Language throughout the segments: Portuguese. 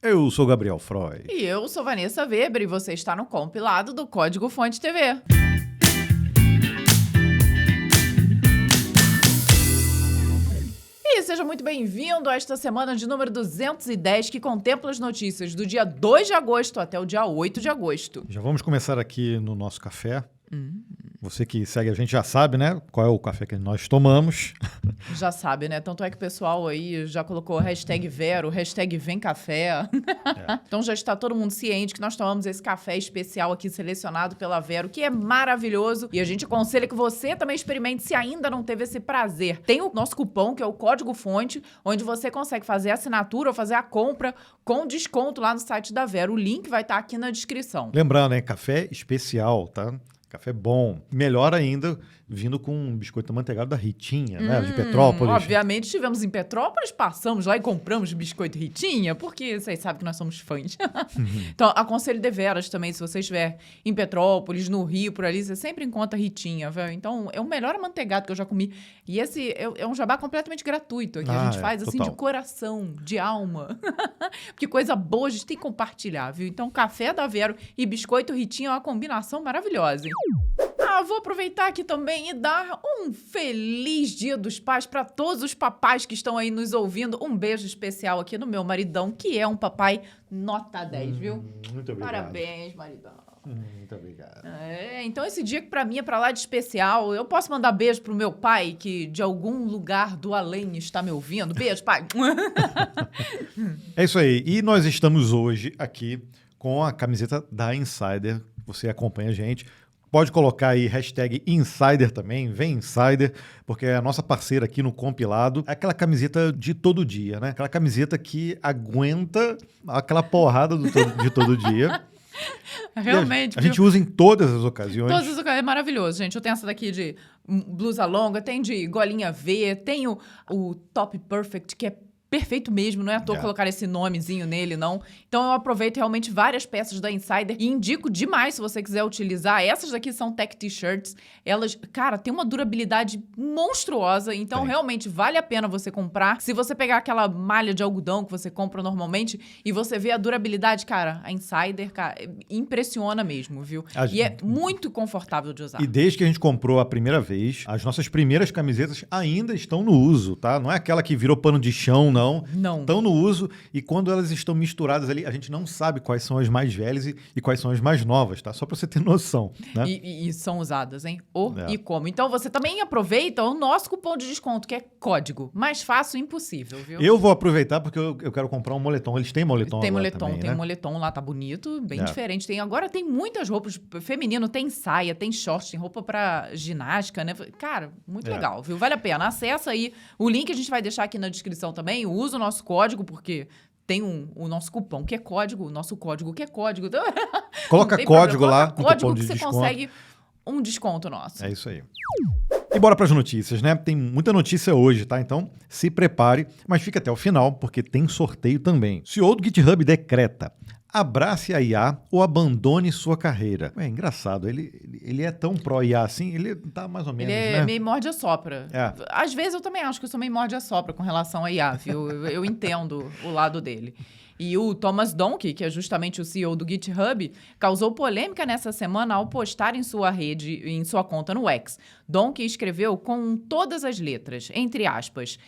Eu sou Gabriel Freud. E eu sou Vanessa Weber e você está no compilado do Código Fonte TV. E seja muito bem-vindo a esta semana de número 210, que contempla as notícias do dia 2 de agosto até o dia 8 de agosto. Já vamos começar aqui no nosso café. Você que segue a gente já sabe, né? Qual é o café que nós tomamos. Já sabe, né? Tanto é que o pessoal aí já colocou hashtag Vero, hashtag Vem Café. Então já está todo mundo ciente que nós tomamos esse café especial aqui selecionado pela Vero, que é maravilhoso. E a gente aconselha que você também experimente se ainda não teve esse prazer. Tem o nosso cupom, que é o Código Fonte, onde você consegue fazer a assinatura ou fazer a compra com desconto lá no site da Vero. O link vai estar aqui na descrição. Lembrando, né? Café especial, tá? Café bom. Melhor ainda, vindo com um biscoito amanteigado da Ritinha, né? De Petrópolis. Obviamente, estivemos em Petrópolis, passamos lá e compramos biscoito Ritinha, porque vocês sabem que nós somos fãs. Então, aconselho deveras também, se você estiver em Petrópolis, no Rio, por ali, você sempre encontra Ritinha, velho. Então, é o melhor amanteigado que eu já comi. E esse é um jabá completamente gratuito aqui. A gente faz assim total. de coração, de alma. Porque coisa boa a gente tem que compartilhar, viu? Então, café da Vero e biscoito Ritinha é uma combinação maravilhosa, hein? Vou aproveitar aqui também e dar um feliz Dia dos Pais para todos os papais que estão aí nos ouvindo. Um beijo especial aqui no meu maridão, que é um papai nota 10, viu? Muito obrigado. Parabéns, maridão. Muito obrigado. Então esse dia que pra mim é pra lá de especial, eu posso mandar beijo pro meu pai, que de algum lugar do além está me ouvindo. Beijo, pai. É isso aí. E nós estamos hoje aqui com a camiseta da Insider. Você acompanha a gente. Pode colocar aí hashtag Insider também, vem Insider, porque é a nossa parceira aqui no compilado. É aquela camiseta de todo dia, né? Aquela camiseta que aguenta aquela porrada de todo dia. Realmente. A gente usa em todas as ocasiões. Todas as ocasiões. É maravilhoso, gente. Eu tenho essa daqui de blusa longa, tem de golinha V, tem o Top Perfect, que é perfeito mesmo, não é à toa colocar esse nomezinho nele, não. Então eu aproveito realmente várias peças da Insider e indico demais se você quiser utilizar. Essas daqui são tech t-shirts. Elas, cara, tem uma durabilidade monstruosa, então realmente vale a pena você comprar. Se você pegar aquela malha de algodão que você compra normalmente e você vê a durabilidade, cara, a Insider, cara, impressiona mesmo, viu? E é muito confortável de usar. E desde que a gente comprou a primeira vez, as nossas primeiras camisetas ainda estão no uso, tá? Não é aquela que virou pano de chão, não. Estão no uso e quando elas estão misturadas ali, a gente não sabe quais são as mais velhas e quais são as mais novas, tá? Só pra você ter noção, né? E são usadas, hein? E como. Então você também aproveita o nosso cupom de desconto, que é código. Mais fácil impossível, viu? Eu vou aproveitar porque eu quero comprar um moletom. Eles têm moletom Tem agora moletom, também, tem né? moletom lá, tá bonito, bem diferente. Agora tem muitas roupas feminino, tem saia, tem short, tem roupa pra ginástica, né? Cara, muito legal, viu? Vale a pena. Acessa aí. O link a gente vai deixar aqui na descrição também. Usa o nosso código, porque tem o nosso cupom, que é código, o nosso código, que é código. Coloca código lá, coloca código que você consegue um desconto nosso. É isso aí. E bora para as notícias, né? Tem muita notícia hoje, tá? Então se prepare, mas fica até o final, porque tem sorteio também. CEO do GitHub decreta: abrace a IA ou abandone sua carreira. É engraçado, ele é tão pró-IA assim, ele tá mais ou menos, ele né? É meio morde-a-sopra. Às vezes eu também acho que eu sou meio morde-a-sopra com relação a IA, viu? Eu entendo o lado dele. E o Thomas Donkey, que é justamente o CEO do GitHub, causou polêmica nessa semana ao postar em sua conta no X. Donkey escreveu com todas as letras, entre aspas: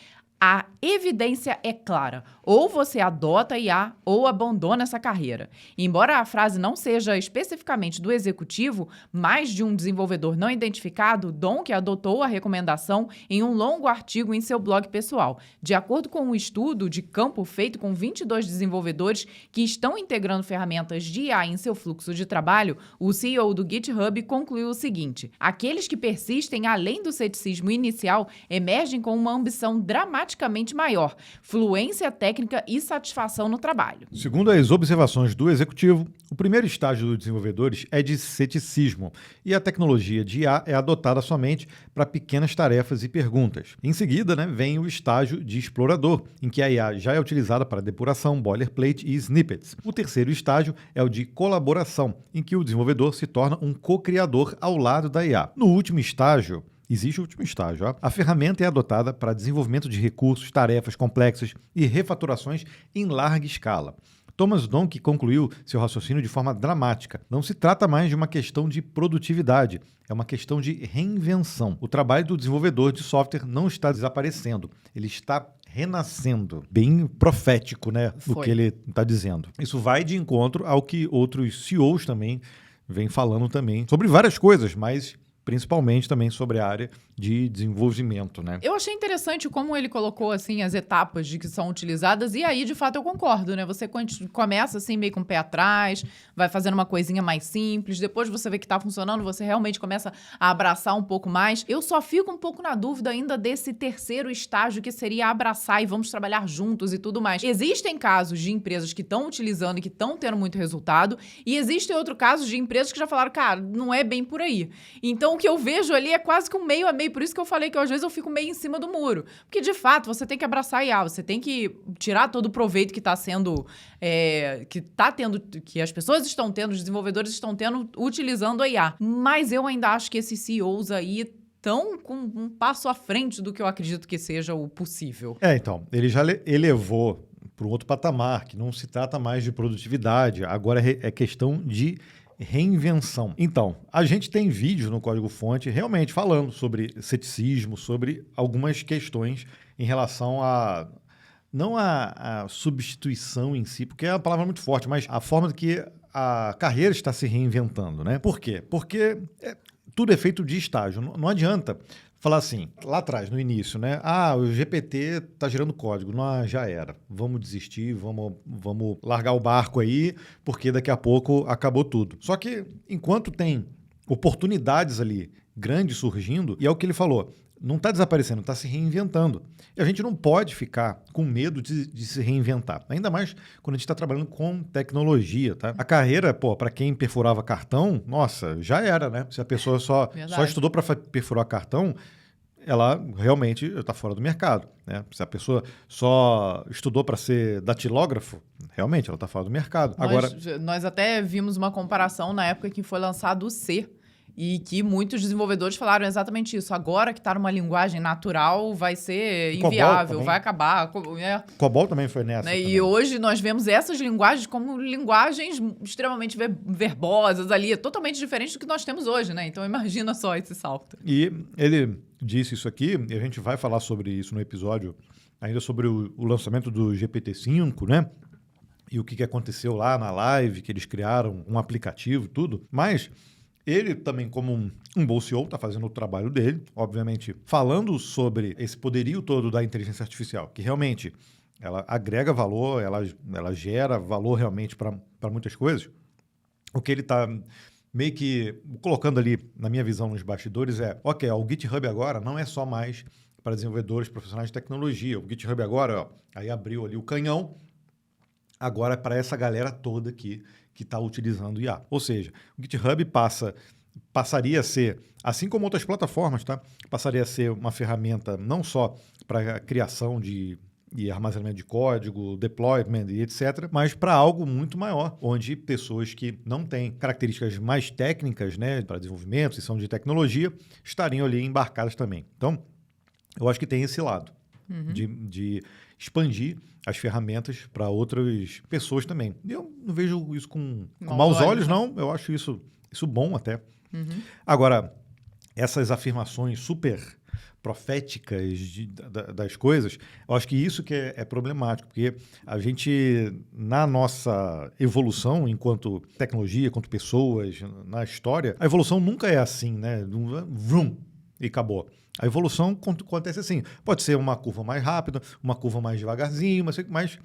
a evidência é clara. Ou você adota a IA ou abandona essa carreira. Embora a frase não seja especificamente do executivo, mas de um desenvolvedor não identificado, Donkey adotou a recomendação em um longo artigo em seu blog pessoal. De acordo com um estudo de campo feito com 22 desenvolvedores que estão integrando ferramentas de IA em seu fluxo de trabalho, o CEO do GitHub concluiu o seguinte: aqueles que persistem além do ceticismo inicial emergem com uma ambição dramática maior, fluência técnica e satisfação no trabalho. Segundo as observações do executivo, o primeiro estágio dos desenvolvedores é de ceticismo e a tecnologia de IA é adotada somente para pequenas tarefas e perguntas. Em seguida, vem o estágio de explorador, em que a IA já é utilizada para depuração, boilerplate e snippets. O terceiro estágio é o de colaboração, em que o desenvolvedor se torna um co-criador ao lado da IA. No último estágio, existe o último estágio. A ferramenta é adotada para desenvolvimento de recursos, tarefas complexas e refaturações em larga escala. Thomas Donkey concluiu seu raciocínio de forma dramática. Não se trata mais de uma questão de produtividade, é uma questão de reinvenção. O trabalho do desenvolvedor de software não está desaparecendo, ele está renascendo. Bem profético, né, o que ele está dizendo. Isso vai de encontro ao que outros CEOs também vêm falando também sobre várias coisas, mas principalmente também sobre a área de desenvolvimento, né? Eu achei interessante como ele colocou, assim, as etapas de que são utilizadas, e aí, de fato, eu concordo, né? Você começa, assim, meio com o pé atrás, vai fazendo uma coisinha mais simples, depois você vê que tá funcionando, você realmente começa a abraçar um pouco mais. Eu só fico um pouco na dúvida ainda desse terceiro estágio, que seria abraçar e vamos trabalhar juntos e tudo mais. Existem casos de empresas que estão utilizando e que estão tendo muito resultado, e existem outros casos de empresas que já falaram, cara, não é bem por aí. Então, o que eu vejo ali é quase que um meio a meio. Por isso que eu falei que às vezes eu fico meio em cima do muro. Porque, de fato, você tem que abraçar a IA, você tem que tirar todo o proveito que está sendo... que as pessoas estão tendo, os desenvolvedores estão tendo, utilizando a IA. Mas eu ainda acho que esses CEOs aí estão com um passo à frente do que eu acredito que seja o possível. Então, ele já elevou para um outro patamar, que não se trata mais de produtividade, agora é questão de reinvenção. Então, a gente tem vídeos no Código-Fonte realmente falando sobre ceticismo, sobre algumas questões em relação a... não a substituição em si, porque é uma palavra muito forte, mas a forma que a carreira está se reinventando, né? Por quê? Porque tudo é feito de estágio. Não adianta falar assim, lá atrás, no início, né? O GPT está gerando código. Não, já era. Vamos desistir, vamos largar o barco aí, porque daqui a pouco acabou tudo. Só que, enquanto tem oportunidades ali grandes surgindo, e é o que ele falou, não está desaparecendo, está se reinventando. E a gente não pode ficar com medo de se reinventar. Ainda mais quando a gente está trabalhando com tecnologia, tá? A carreira, para quem perfurava cartão, nossa, já era, né? Se a pessoa só estudou para perfurar cartão, ela realmente está fora do mercado, né? Se a pessoa só estudou para ser datilógrafo, realmente ela está fora do mercado. Nós até vimos uma comparação na época que foi lançado o C, e que muitos desenvolvedores falaram exatamente isso. Agora que está numa linguagem natural, vai ser inviável, vai acabar. COBOL também foi nessa. Né? E hoje nós vemos essas linguagens como linguagens extremamente verbosas ali, totalmente diferentes do que nós temos hoje, né? Então imagina só esse salto. E ele disse isso aqui, e a gente vai falar sobre isso no episódio, ainda sobre o lançamento do GPT-5, né? E o que aconteceu lá na live, que eles criaram um aplicativo e tudo. Mas ele também, como um bom CEO, está fazendo o trabalho dele, obviamente, falando sobre esse poderio todo da inteligência artificial, que realmente ela agrega valor, ela gera valor realmente para muitas coisas. O que ele está meio que colocando ali, na minha visão, nos bastidores o GitHub agora não é só mais para desenvolvedores profissionais de tecnologia. O GitHub agora, aí abriu ali o canhão, agora é para essa galera toda aqui que está utilizando IA. Ou seja, o GitHub passaria a ser, assim como outras plataformas, tá? Passaria a ser uma ferramenta não só para criação e armazenamento de código, deployment e etc., mas para algo muito maior, onde pessoas que não têm características mais técnicas, né, para desenvolvimento, se são de tecnologia, estariam ali embarcadas também. Então, eu acho que tem esse lado de expandir as ferramentas para outras pessoas também. E eu não vejo isso com maus olhos, não. Eu acho isso bom até. Agora, essas afirmações super proféticas das coisas, eu acho que isso que é problemático, porque a gente, na nossa evolução enquanto tecnologia, enquanto pessoas, na história, a evolução nunca é assim, né? Vrum, e acabou. A evolução acontece assim. Pode ser uma curva mais rápida, uma curva mais devagarzinho, mas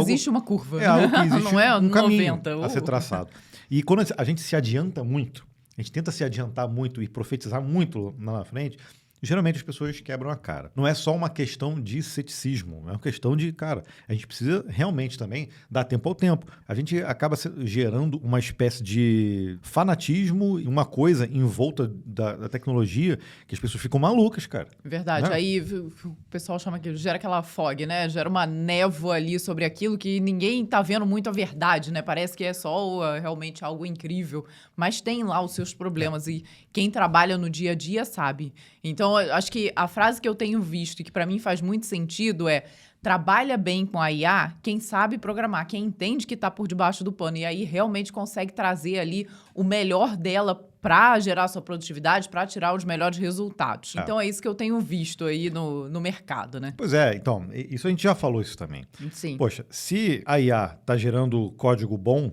existe uma curva. É algo que existe não é um caminho 90. a ser traçado. E quando a gente se adianta muito, a gente tenta se adiantar muito e profetizar muito lá na frente, geralmente as pessoas quebram a cara. Não é só uma questão de ceticismo, é uma questão de, cara, a gente precisa realmente também dar tempo ao tempo. A gente acaba gerando uma espécie de fanatismo e uma coisa em volta da tecnologia que as pessoas ficam malucas, cara. Verdade. Né? Aí o pessoal chama que gera aquela fog, né? Gera uma névoa ali sobre aquilo que ninguém tá vendo muito a verdade, né? Parece que é só realmente algo incrível, mas tem lá os seus problemas e quem trabalha no dia a dia sabe. Então, acho que a frase que eu tenho visto e que para mim faz muito sentido é: trabalha bem com a IA quem sabe programar, quem entende que está por debaixo do pano e aí realmente consegue trazer ali o melhor dela para gerar sua produtividade, para tirar os melhores resultados. Então é isso que eu tenho visto aí no mercado, né? Pois é, então, isso a gente já falou isso também. Sim. Poxa, se a IA está gerando código bom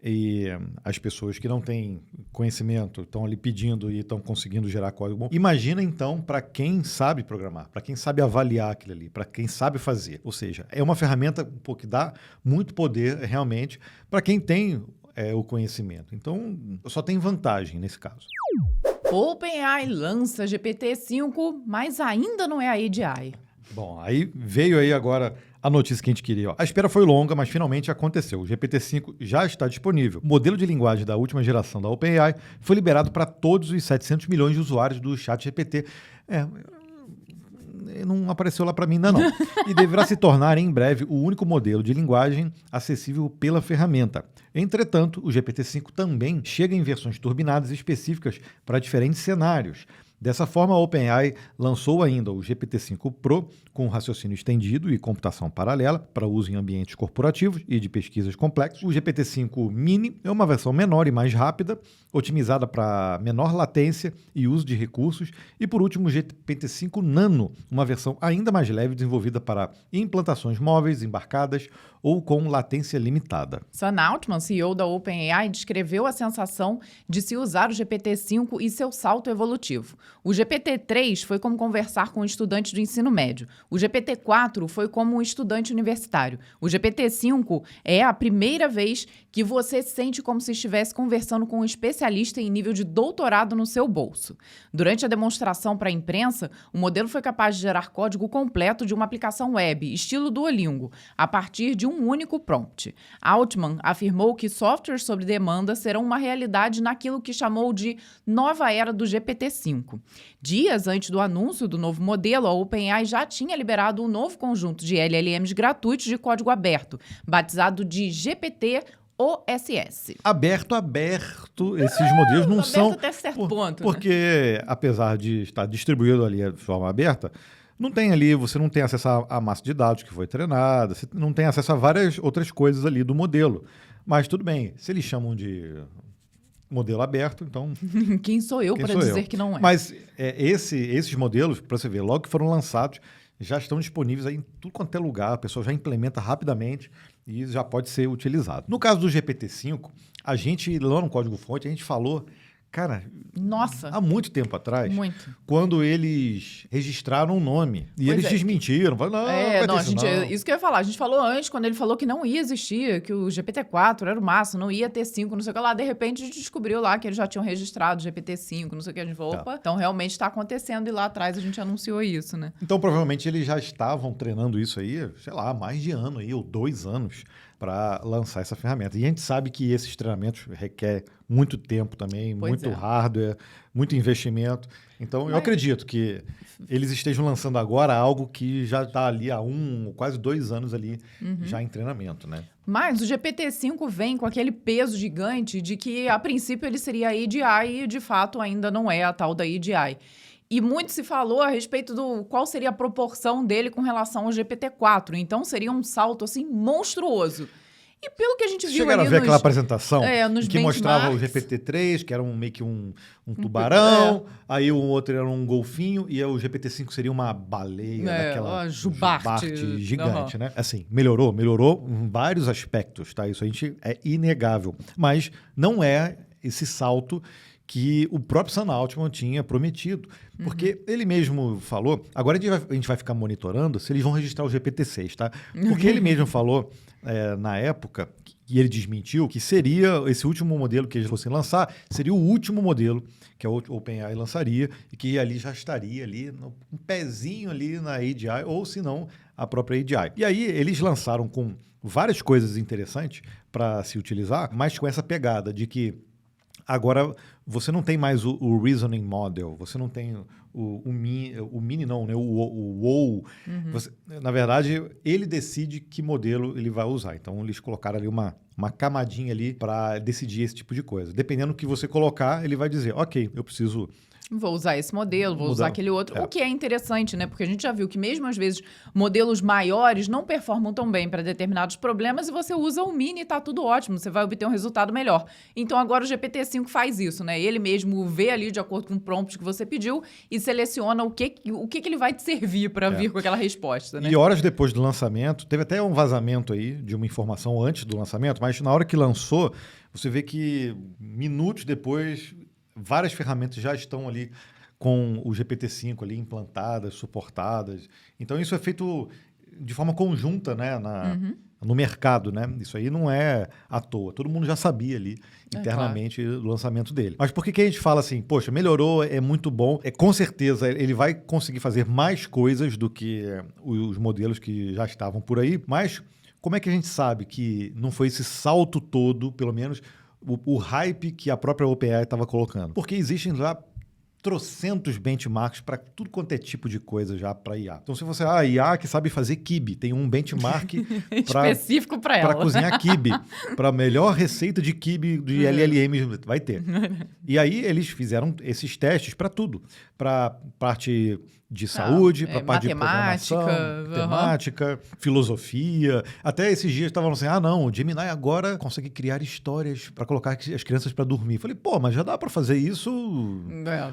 e as pessoas que não têm conhecimento estão ali pedindo e estão conseguindo gerar código bom, imagina então para quem sabe programar, para quem sabe avaliar aquilo ali, para quem sabe fazer. Ou seja, é uma ferramenta que dá muito poder realmente para quem tem o conhecimento. Então, só tem vantagem nesse caso. OpenAI lança GPT-5, mas ainda não é a AGI. Bom, aí veio aí agora a notícia que a gente queria. Ó. A espera foi longa, mas finalmente aconteceu. O GPT-5 já está disponível. O modelo de linguagem da última geração da OpenAI foi liberado para todos os 700 milhões de usuários do ChatGPT. Não apareceu lá para mim ainda não. E deverá se tornar em breve o único modelo de linguagem acessível pela ferramenta. Entretanto, o GPT-5 também chega em versões turbinadas específicas para diferentes cenários. Dessa forma, a OpenAI lançou ainda o GPT-5 Pro com raciocínio estendido e computação paralela para uso em ambientes corporativos e de pesquisas complexas. O GPT-5 Mini é uma versão menor e mais rápida, otimizada para menor latência e uso de recursos. E, por último, o GPT-5 Nano, uma versão ainda mais leve desenvolvida para implantações móveis, embarcadas ou com latência limitada. Sam Altman, CEO da OpenAI, descreveu a sensação de se usar o GPT-5 e seu salto evolutivo. O GPT-3 foi como conversar com um estudante do ensino médio. O GPT-4 foi como um estudante universitário. O GPT-5 é a primeira vez que você sente como se estivesse conversando com um especialista em nível de doutorado no seu bolso. Durante a demonstração para a imprensa, o modelo foi capaz de gerar código completo de uma aplicação web, estilo Duolingo, a partir de um único prompt. Altman afirmou que softwares sob demanda serão uma realidade naquilo que chamou de nova era do GPT-5. Dias antes do anúncio do novo modelo, a OpenAI já tinha liberado um novo conjunto de LLMs gratuitos de código aberto, batizado de GPT-OSS. Aberto, esses modelos não são... Aberto até certo ponto, porque, apesar de estar distribuído ali de forma aberta, não tem ali, você não tem acesso à massa de dados que foi treinada, você não tem acesso a várias outras coisas ali do modelo. Mas tudo bem, se eles chamam de modelo aberto, então... Quem sou eu para dizer que não é? Mas esses modelos, para você ver, logo que foram lançados, já estão disponíveis aí em tudo quanto é lugar, a pessoa já implementa rapidamente e já pode ser utilizado. No caso do GPT-5, a gente, lá no código-fonte, a gente falou... Cara, nossa, há muito tempo atrás, muito. Quando eles registraram um nome e eles desmentiram. Falaram, isso que eu ia falar. A gente falou antes, quando ele falou que não ia existir, que o GPT-4 era o máximo, não ia ter 5, não sei o que lá. De repente, a gente descobriu lá que eles já tinham registrado GPT-5, não sei o que. A gente falou, opa, então realmente está acontecendo. E lá atrás a gente anunciou isso, né? Então, provavelmente, eles já estavam treinando isso aí, sei lá, há mais de ano aí, ou 2 anos, para lançar essa ferramenta. E a gente sabe que esses treinamentos requerem muito tempo também, muito hardware, muito investimento. Então, eu acredito que eles estejam lançando agora algo que já está ali há quase 2 anos ali, já em treinamento, né? Mas o GPT-5 vem com aquele peso gigante de que, a princípio, ele seria a AGI e, de fato, ainda não é a tal da AGI. E muito se falou a respeito do qual seria a proporção dele com relação ao GPT-4. Então, seria um salto, assim, monstruoso. E pelo que a gente viu chegaram ali a ver aquela apresentação que mostrava o benchmarks. GPT-3, que era meio que um tubarão, aí o outro era um golfinho, e o GPT-5 seria uma baleia, daquela jubarte gigante, né? Assim, melhorou em vários aspectos, tá? Isso a gente é inegável. Mas não é esse salto que o próprio Sam Altman tinha prometido. Porque ele mesmo falou... Agora a gente vai ficar monitorando se eles vão registrar o GPT-6, tá? Porque ele mesmo falou, na época, e ele desmentiu, que seria esse último modelo que eles fossem lançar, seria o último modelo que a OpenAI lançaria e que ali já estaria ali, um pezinho ali na AGI, ou se não, a própria AGI. E aí eles lançaram com várias coisas interessantes para se utilizar, mas com essa pegada de que agora você não tem mais o Reasoning Model, você não tem o Mini não, né? o WoW. Na verdade, ele decide que modelo ele vai usar. Então, eles colocaram ali uma camadinha ali para decidir esse tipo de coisa. Dependendo do que você colocar, ele vai dizer, ok, eu preciso Vou usar esse modelo, vou usar aquele outro. É. O que é interessante, né? Porque a gente já viu que mesmo às vezes modelos maiores não performam tão bem para determinados problemas e você usa o mini e tá tudo ótimo, você vai obter um resultado melhor. Então agora o GPT-5 faz isso, né? Ele mesmo vê ali de acordo com o prompt que você pediu e seleciona o que ele vai te servir para vir com aquela resposta, né? E horas depois do lançamento, teve até um vazamento aí de uma informação antes do lançamento, mas na hora que lançou, você vê que minutos depois várias ferramentas já estão ali com o GPT-5 ali implantadas, suportadas. Então isso é feito de forma conjunta, né, no mercado, né? Isso aí não é à toa. Todo mundo já sabia ali internamente do lançamento dele. Mas por que a gente fala assim, poxa, melhorou, é muito bom, com certeza ele vai conseguir fazer mais coisas do que os modelos que já estavam por aí, mas como é que a gente sabe que não foi esse salto todo, pelo menos o hype que a própria OpenAI estava colocando? Porque existem lá trocentos benchmarks para tudo quanto é tipo de coisa já para IA. Então, se você, IA que sabe fazer quibe, tem um benchmark específico para ela. Para cozinhar quibe, para a melhor receita de quibe de LLM, vai ter. E aí, eles fizeram esses testes para tudo. Para parte de saúde, para parte de programação, matemática, filosofia. Até esses dias estavam assim, não, o Gemini agora consegue criar histórias para colocar as crianças para dormir. Falei, mas já dá para fazer isso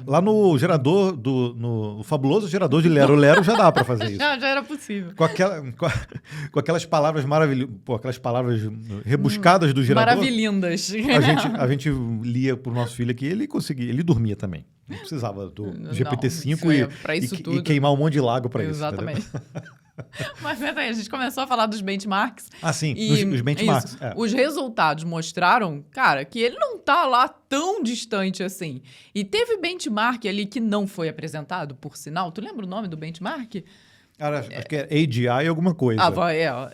lá no gerador, no fabuloso gerador de Lero Lero, já dá para fazer isso. Já era possível. Com aquelas palavras maravilhosas, aquelas palavras rebuscadas do gerador. Maravilhindas. A gente lia pro nosso filho aqui, ele dormia também. Não precisava do GPT-5 e queimar um monte de lago para isso. Exatamente. Mas peraí, a gente começou a falar dos benchmarks. Sim, os benchmarks. Os resultados mostraram, cara, que ele não tá lá tão distante assim. E teve benchmark ali que não foi apresentado, por sinal. Tu lembra o nome do benchmark? Acho que é AGI alguma coisa.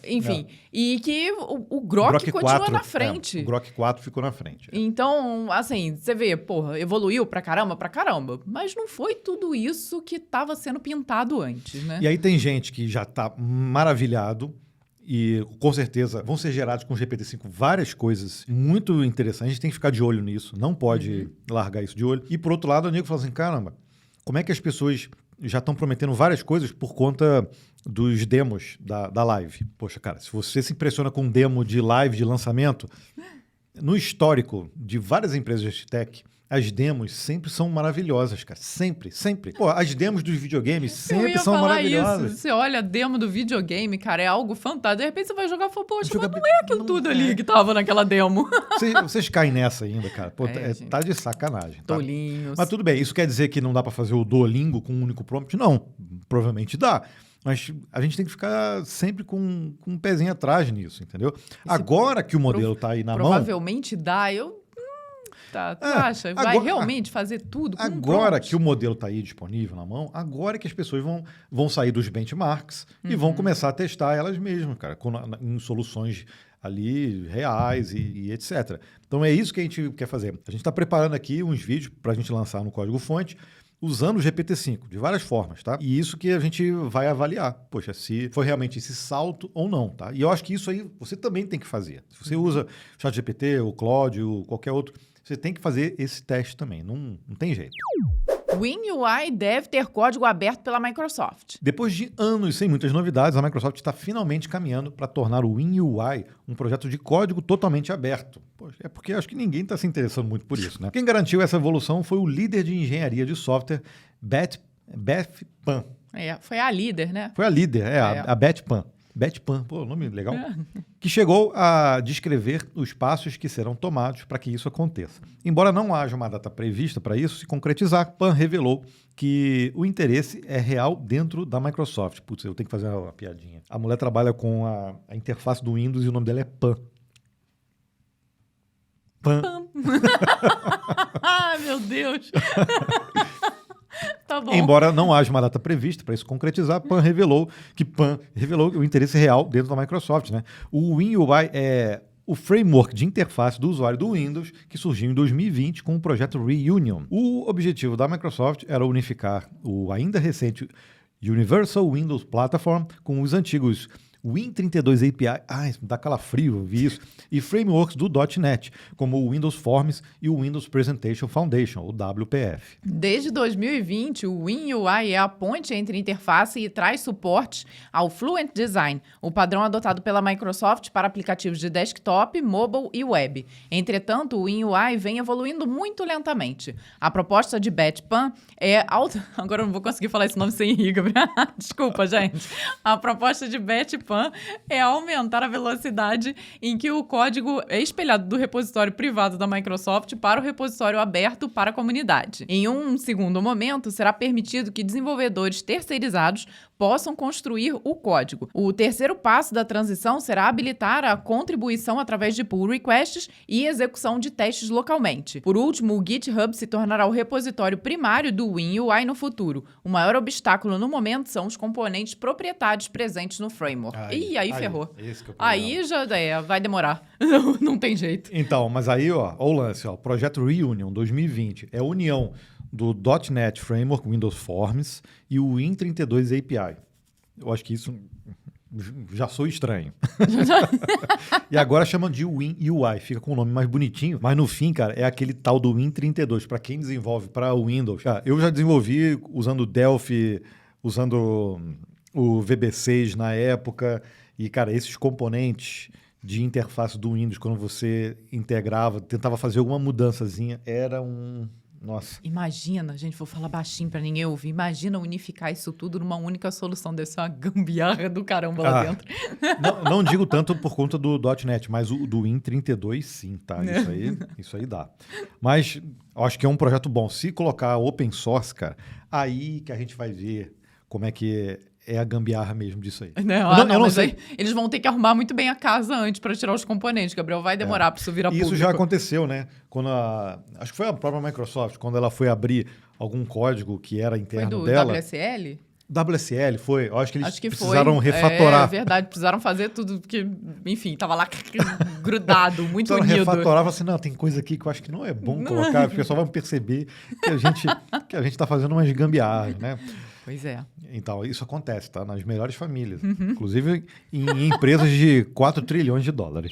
Enfim. E que o Grok continua 4, na frente. O Grok 4 ficou na frente. Então, assim, você vê, evoluiu pra caramba. Mas não foi tudo isso que estava sendo pintado antes, né? E aí tem gente que já tá maravilhado e com certeza vão ser gerados com o GPT-5 várias coisas muito interessantes. A gente tem que ficar de olho nisso, não pode largar isso de olho. E por outro lado, o Nico fala assim, caramba, como é que as pessoas já estão prometendo várias coisas por conta dos demos da live. Poxa, cara, se você se impressiona com um demo de live de lançamento, no histórico de várias empresas de tech, as demos sempre são maravilhosas, cara. Sempre. As demos dos videogames sempre são maravilhosas. Isso. Você olha a demo do videogame, cara, é algo fantástico. De repente você vai jogar e fala, poxa, mas não é aquilo tudo ali que tava naquela demo. Vocês caem nessa ainda, cara. Tá de sacanagem. Tá? Tolinhos. Mas tudo bem, isso quer dizer que não dá pra fazer o Duolingo com um único prompt? Não, provavelmente dá. Mas a gente tem que ficar sempre com um pezinho atrás nisso, entendeu? Agora que o modelo tá aí na mão... Provavelmente dá, tu acha? Vai realmente fazer tudo com agora que o modelo está aí disponível na mão, agora que as pessoas vão sair dos benchmarks e vão começar a testar elas mesmas, cara, em soluções ali reais e etc. Então é isso que a gente quer fazer. A gente está preparando aqui uns vídeos para a gente lançar no Código-Fonte usando o GPT-5, de várias formas, tá? E isso que a gente vai avaliar. Poxa, se foi realmente esse salto ou não, tá? E eu acho que isso aí você também tem que fazer. Se você usa o ChatGPT, o Claude, ou qualquer outro, você tem que fazer esse teste também, não tem jeito. O WinUI deve ter código aberto pela Microsoft. Depois de anos sem muitas novidades, a Microsoft está finalmente caminhando para tornar o WinUI um projeto de código totalmente aberto. Poxa, é porque acho que ninguém está se interessando muito por isso, né? Quem garantiu essa evolução foi o líder de engenharia de software, Beth Pan. Foi a líder, né? Foi a líder, a Beth Pan. Beth Pan, nome legal. Que chegou a descrever os passos que serão tomados para que isso aconteça. Embora não haja uma data prevista para isso se concretizar, Pan revelou que o interesse é real dentro da Microsoft. Putz, eu tenho que fazer uma piadinha. A mulher trabalha com a interface do Windows e o nome dela é Pan. Pan. Ah, meu Deus! Tá bom. Embora não haja uma data prevista para isso concretizar, Pan revelou o interesse real dentro da Microsoft, né? O WinUI é o framework de interface do usuário do Windows que surgiu em 2020 com o projeto Reunion. O objetivo da Microsoft era unificar o ainda recente Universal Windows Platform com os antigos Win32 API, isso me dá calafrio ouvir isso, e frameworks do .NET, como o Windows Forms e o Windows Presentation Foundation, o WPF. Desde 2020, o WinUI é a ponte entre interface e traz suporte ao Fluent Design, o padrão adotado pela Microsoft para aplicativos de desktop, mobile e web. Entretanto, o WinUI vem evoluindo muito lentamente. A proposta de Betpan é... Agora eu não vou conseguir falar esse nome sem rir, Gabriel. Desculpa, gente. A proposta de Betpan é aumentar a velocidade em que o código é espelhado do repositório privado da Microsoft para o repositório aberto para a comunidade. Em um segundo momento, será permitido que desenvolvedores terceirizados possam construir o código. O terceiro passo da transição será habilitar a contribuição através de pull requests e execução de testes localmente. Por último, o GitHub se tornará o repositório primário do WinUI no futuro. O maior obstáculo no momento são os componentes proprietários presentes no framework. Aí ferrou. Aí já vai demorar. Não tem jeito. Então, mas aí, o lance, Projeto Reunion 2020 é a união do .NET Framework, Windows Forms e o Win32 API. Eu acho que isso já sou estranho. E agora chamam de WinUI, fica com o nome mais bonitinho, mas no fim, cara, é aquele tal do Win32, para quem desenvolve para o Windows. Cara, eu já desenvolvi usando Delphi, usando o VB6 na época, e, cara, esses componentes de interface do Windows, quando você integrava, tentava fazer alguma mudançazinha, era Nossa. Imagina, gente, vou falar baixinho pra ninguém ouvir. Imagina unificar isso tudo numa única solução. Deve ser uma gambiarra do caramba lá dentro. Não digo tanto por conta do .NET, mas o do Win32 sim, tá? Isso aí dá. Mas eu acho que é um projeto bom. Se colocar open source, cara, aí que a gente vai ver como é que é a gambiarra mesmo disso aí. Não, mas aí eles vão ter que arrumar muito bem a casa antes para tirar os componentes, Gabriel. Vai demorar para isso virar público. Isso já aconteceu, né? Quando acho que foi a própria Microsoft, quando ela foi abrir algum código que era interno dela. Foi do WSL? WSL, foi. Eu acho que eles precisaram refatorar. É verdade, precisaram fazer tudo, porque, enfim, tava lá grudado, muito unido. Refatorar, assim, não, tem coisa aqui que eu acho que não é bom colocar, porque só vão perceber que a gente tá fazendo umas gambiarras, né? Pois é. Então, isso acontece, tá? Nas melhores famílias. Inclusive em empresas de 4 trilhões de dólares.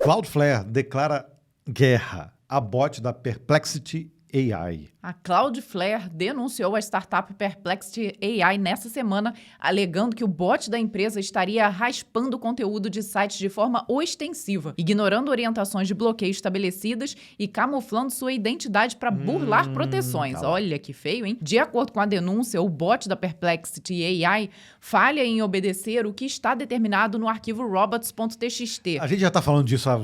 Cloudflare declara guerra a bot da Perplexity AI. A Cloudflare denunciou a startup Perplexity AI nessa semana, alegando que o bot da empresa estaria raspando o conteúdo de sites de forma ostensiva, ignorando orientações de bloqueio estabelecidas e camuflando sua identidade para burlar proteções. Olha que feio, hein? De acordo com a denúncia, o bot da Perplexity AI falha em obedecer o que está determinado no arquivo robots.txt. A gente já está falando disso há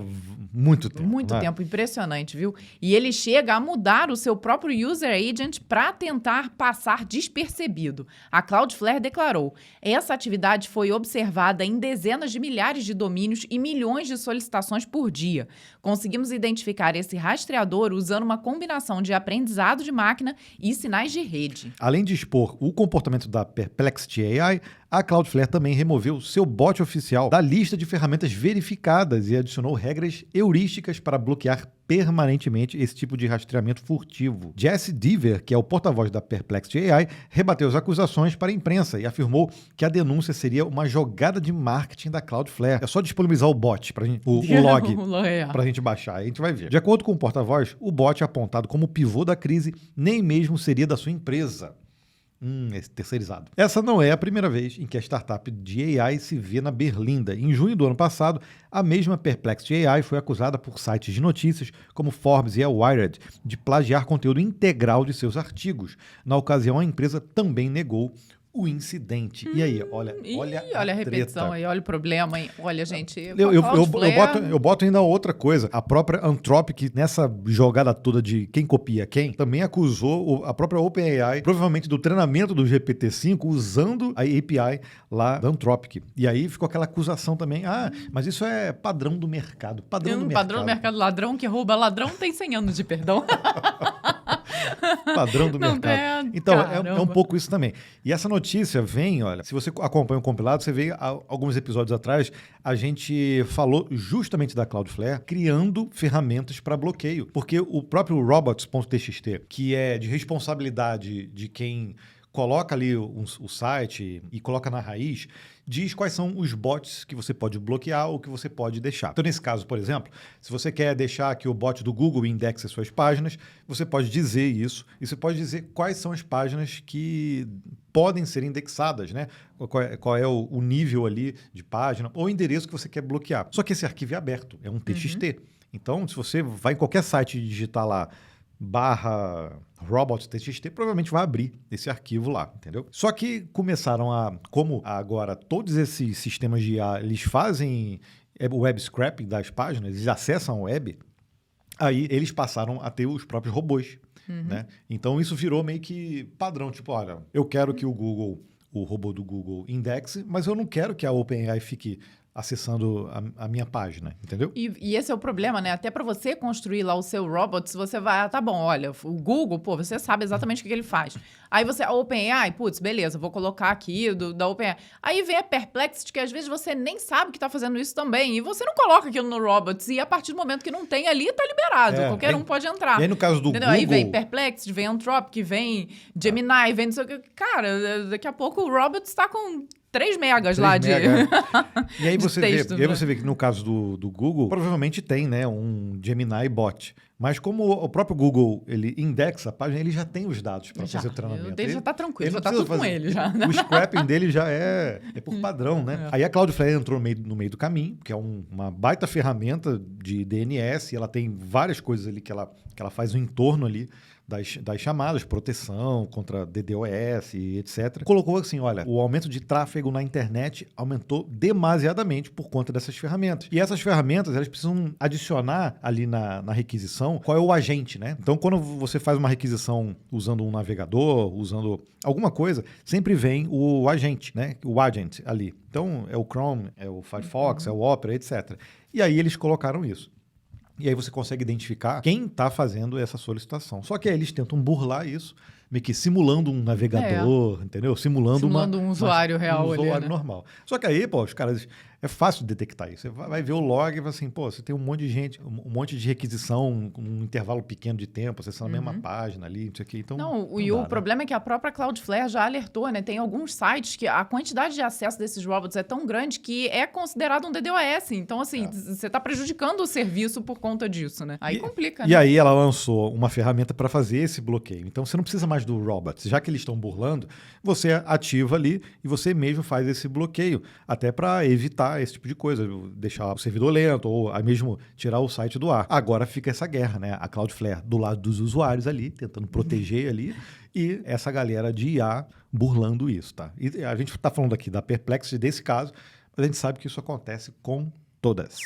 muito tempo. Muito tempo, impressionante, viu? E ele chega a mudar o seu próprio user agent para tentar passar despercebido. A Cloudflare declarou: essa atividade foi observada em dezenas de milhares de domínios e milhões de solicitações por dia. Conseguimos identificar esse rastreador usando uma combinação de aprendizado de máquina e sinais de rede. Além de expor o comportamento da Perplexity AI, a Cloudflare também removeu seu bot oficial da lista de ferramentas verificadas e adicionou regras heurísticas para bloquear permanentemente esse tipo de rastreamento furtivo. Jesse Deaver, que é o porta-voz da Perplexity AI, rebateu as acusações para a imprensa e afirmou que a denúncia seria uma jogada de marketing da Cloudflare. É só disponibilizar o bot, o log, para a gente baixar, aí a gente vai ver. De acordo com o porta-voz, o bot apontado como pivô da crise nem mesmo seria da sua empresa. Terceirizado. Essa não é a primeira vez em que a startup de AI se vê na berlinda. Em junho do ano passado, a mesma Perplexity AI foi acusada por sites de notícias como Forbes e a Wired de plagiar conteúdo integral de seus artigos. Na ocasião, a empresa também negou o incidente. E aí, olha a repetição aí, olha o problema, hein? Olha, gente, eu boto ainda outra coisa. A própria Anthropic, nessa jogada toda de quem copia quem, também acusou a própria OpenAI, provavelmente do treinamento do GPT-5, usando a API lá da Anthropic. E aí ficou aquela acusação também. Mas isso é padrão do mercado. Padrão do mercado. Ladrão que rouba ladrão tem 100 anos de perdão. Padrão do mercado. Então, é um pouco isso também. E essa notícia vem, olha, se você acompanha o compilado, você vê alguns episódios atrás, a gente falou justamente da Cloudflare criando ferramentas para bloqueio. Porque o próprio robots.txt, que é de responsabilidade de quem coloca ali o site e coloca na raiz, diz quais são os bots que você pode bloquear ou que você pode deixar. Então, nesse caso, por exemplo, se você quer deixar que o bot do Google indexe as suas páginas, você pode dizer isso e você pode dizer quais são as páginas que podem ser indexadas, né? Qual é o nível ali de página ou endereço que você quer bloquear. Só que esse arquivo é aberto, é um TXT. Então, se você vai em qualquer site e digitar lá /robots.txt, provavelmente vai abrir esse arquivo lá, entendeu? Só que começaram como agora todos esses sistemas de IA, eles fazem web scraping das páginas, eles acessam a web, aí eles passaram a ter os próprios robôs, né? Então isso virou meio que padrão, tipo, olha, eu quero que o robô do Google indexe, mas eu não quero que a OpenAI fique acessando a minha página, entendeu? E esse é o problema, né? Até para você construir lá o seu robots, você vai, tá bom, olha, o Google, pô, você sabe exatamente o que ele faz. Aí você, a OpenAI, putz, beleza, vou colocar aqui da OpenAI. Aí vem a Perplexity, que às vezes você nem sabe que tá fazendo isso também, e você não coloca aquilo no robots, e a partir do momento que não tem ali, tá liberado, qualquer um pode entrar. E aí no caso do Google... Aí vem Perplexity, vem Anthropic, vem Gemini, vem não sei o que. Cara, daqui a pouco o robots tá com 3 megas lá de... E aí você texto, vê, você vê que no caso do Google, provavelmente tem, né, um Gemini bot. Mas como o próprio Google, ele indexa a página, ele já tem os dados para fazer o treinamento. Ele já está tranquilo, já está tudo com ele já. O scrapping dele já é por padrão, né? Aí a Cloudflare entrou no meio do caminho, que é uma baita ferramenta de DNS, e ela tem várias coisas ali que ela faz o entorno ali das chamadas, proteção contra DDoS e etc. Colocou assim, olha, o aumento de tráfego na internet aumentou demasiadamente por conta dessas ferramentas. E essas ferramentas, elas precisam adicionar ali na requisição qual é o agente, né? Então, quando você faz uma requisição usando um navegador, usando alguma coisa, sempre vem o agente, né? O agent ali. Então, é o Chrome, é o Firefox, é o Opera, etc. E aí eles colocaram isso. E aí você consegue identificar quem está fazendo essa solicitação. Só que aí eles tentam burlar isso, meio que simulando um navegador, entendeu? Simulando um usuário real. Um usuário ali, né? normal. Só que aí, pô, os caras... É fácil de detectar isso. Você vai ver o log e vai assim, pô, você tem um monte de gente, um monte de requisição, um intervalo pequeno de tempo, acessando a mesma página ali, não sei o quê. Então, o problema é que a própria Cloudflare já alertou, né? Tem alguns sites que a quantidade de acesso desses robots é tão grande que é considerado um DDoS. Então, assim, você está prejudicando o serviço por conta disso, né? Aí complica, né? E aí ela lançou uma ferramenta para fazer esse bloqueio. Então, você não precisa mais do robots. Já que eles estão burlando, você ativa ali e você mesmo faz esse bloqueio, até para evitar esse tipo de coisa, deixar o servidor lento ou mesmo tirar o site do ar. Agora fica essa guerra, né? A Cloudflare do lado dos usuários ali, tentando proteger ali, e essa galera de IA burlando isso, tá? E a gente tá falando aqui da Perplexity desse caso, mas a gente sabe que isso acontece com todas.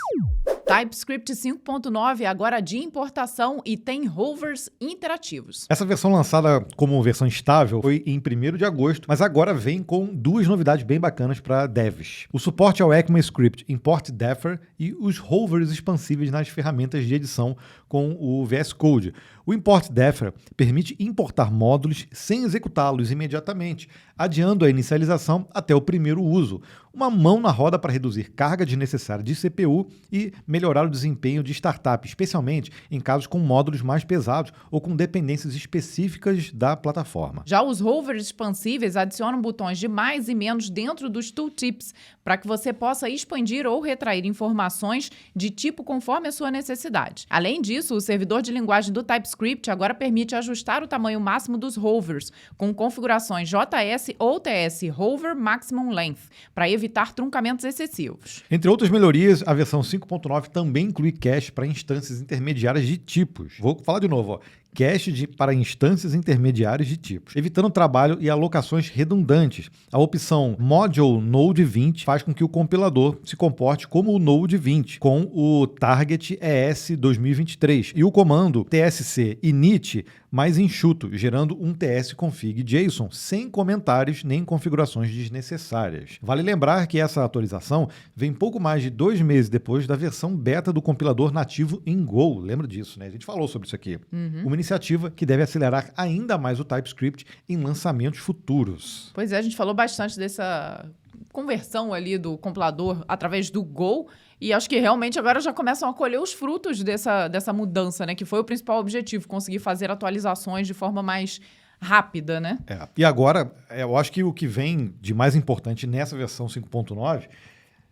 TypeScript 5.9 agora de importação e tem hovers interativos. Essa versão lançada como versão estável foi em 1º de agosto, mas agora vem com 2 novidades bem bacanas para devs. O suporte ao ECMAScript Import Defer e os hovers expansíveis nas ferramentas de edição com o VS Code. O Import Defer permite importar módulos sem executá-los imediatamente, adiando a inicialização até o primeiro uso. Uma mão na roda para reduzir carga desnecessária de CPU e melhorar o desempenho de startup, especialmente em casos com módulos mais pesados ou com dependências específicas da plataforma. Já os hovers expansíveis adicionam botões de mais e menos dentro dos tooltips, para que você possa expandir ou retrair informações de tipo conforme a sua necessidade. Além disso, o servidor de linguagem do TypeScript agora permite ajustar o tamanho máximo dos hovers, com configurações JS ou TS Hover Maximum Length, para evitar truncamentos excessivos. Entre outras melhorias, a versão 5.9 também inclui cache para instâncias intermediárias de tipos. Vou falar de novo, cache para instâncias intermediárias de tipos, evitando trabalho e alocações redundantes. A opção Module Node 20 faz com que o compilador se comporte como o Node 20, com o Target ES 2023, e o comando tsc init mais enxuto, gerando um tsconfig JSON sem comentários nem configurações desnecessárias. Vale lembrar que essa atualização vem pouco mais de 2 meses depois da versão beta do compilador nativo em Go. Lembra disso, né? A gente falou sobre isso aqui. Uma iniciativa que deve acelerar ainda mais o TypeScript em lançamentos futuros. Pois é, a gente falou bastante dessa conversão ali do compilador através do Go, e acho que realmente agora já começam a colher os frutos dessa mudança, né? Que foi o principal objetivo, conseguir fazer atualizações de forma mais rápida, né? E agora, eu acho que o que vem de mais importante nessa versão 5.9,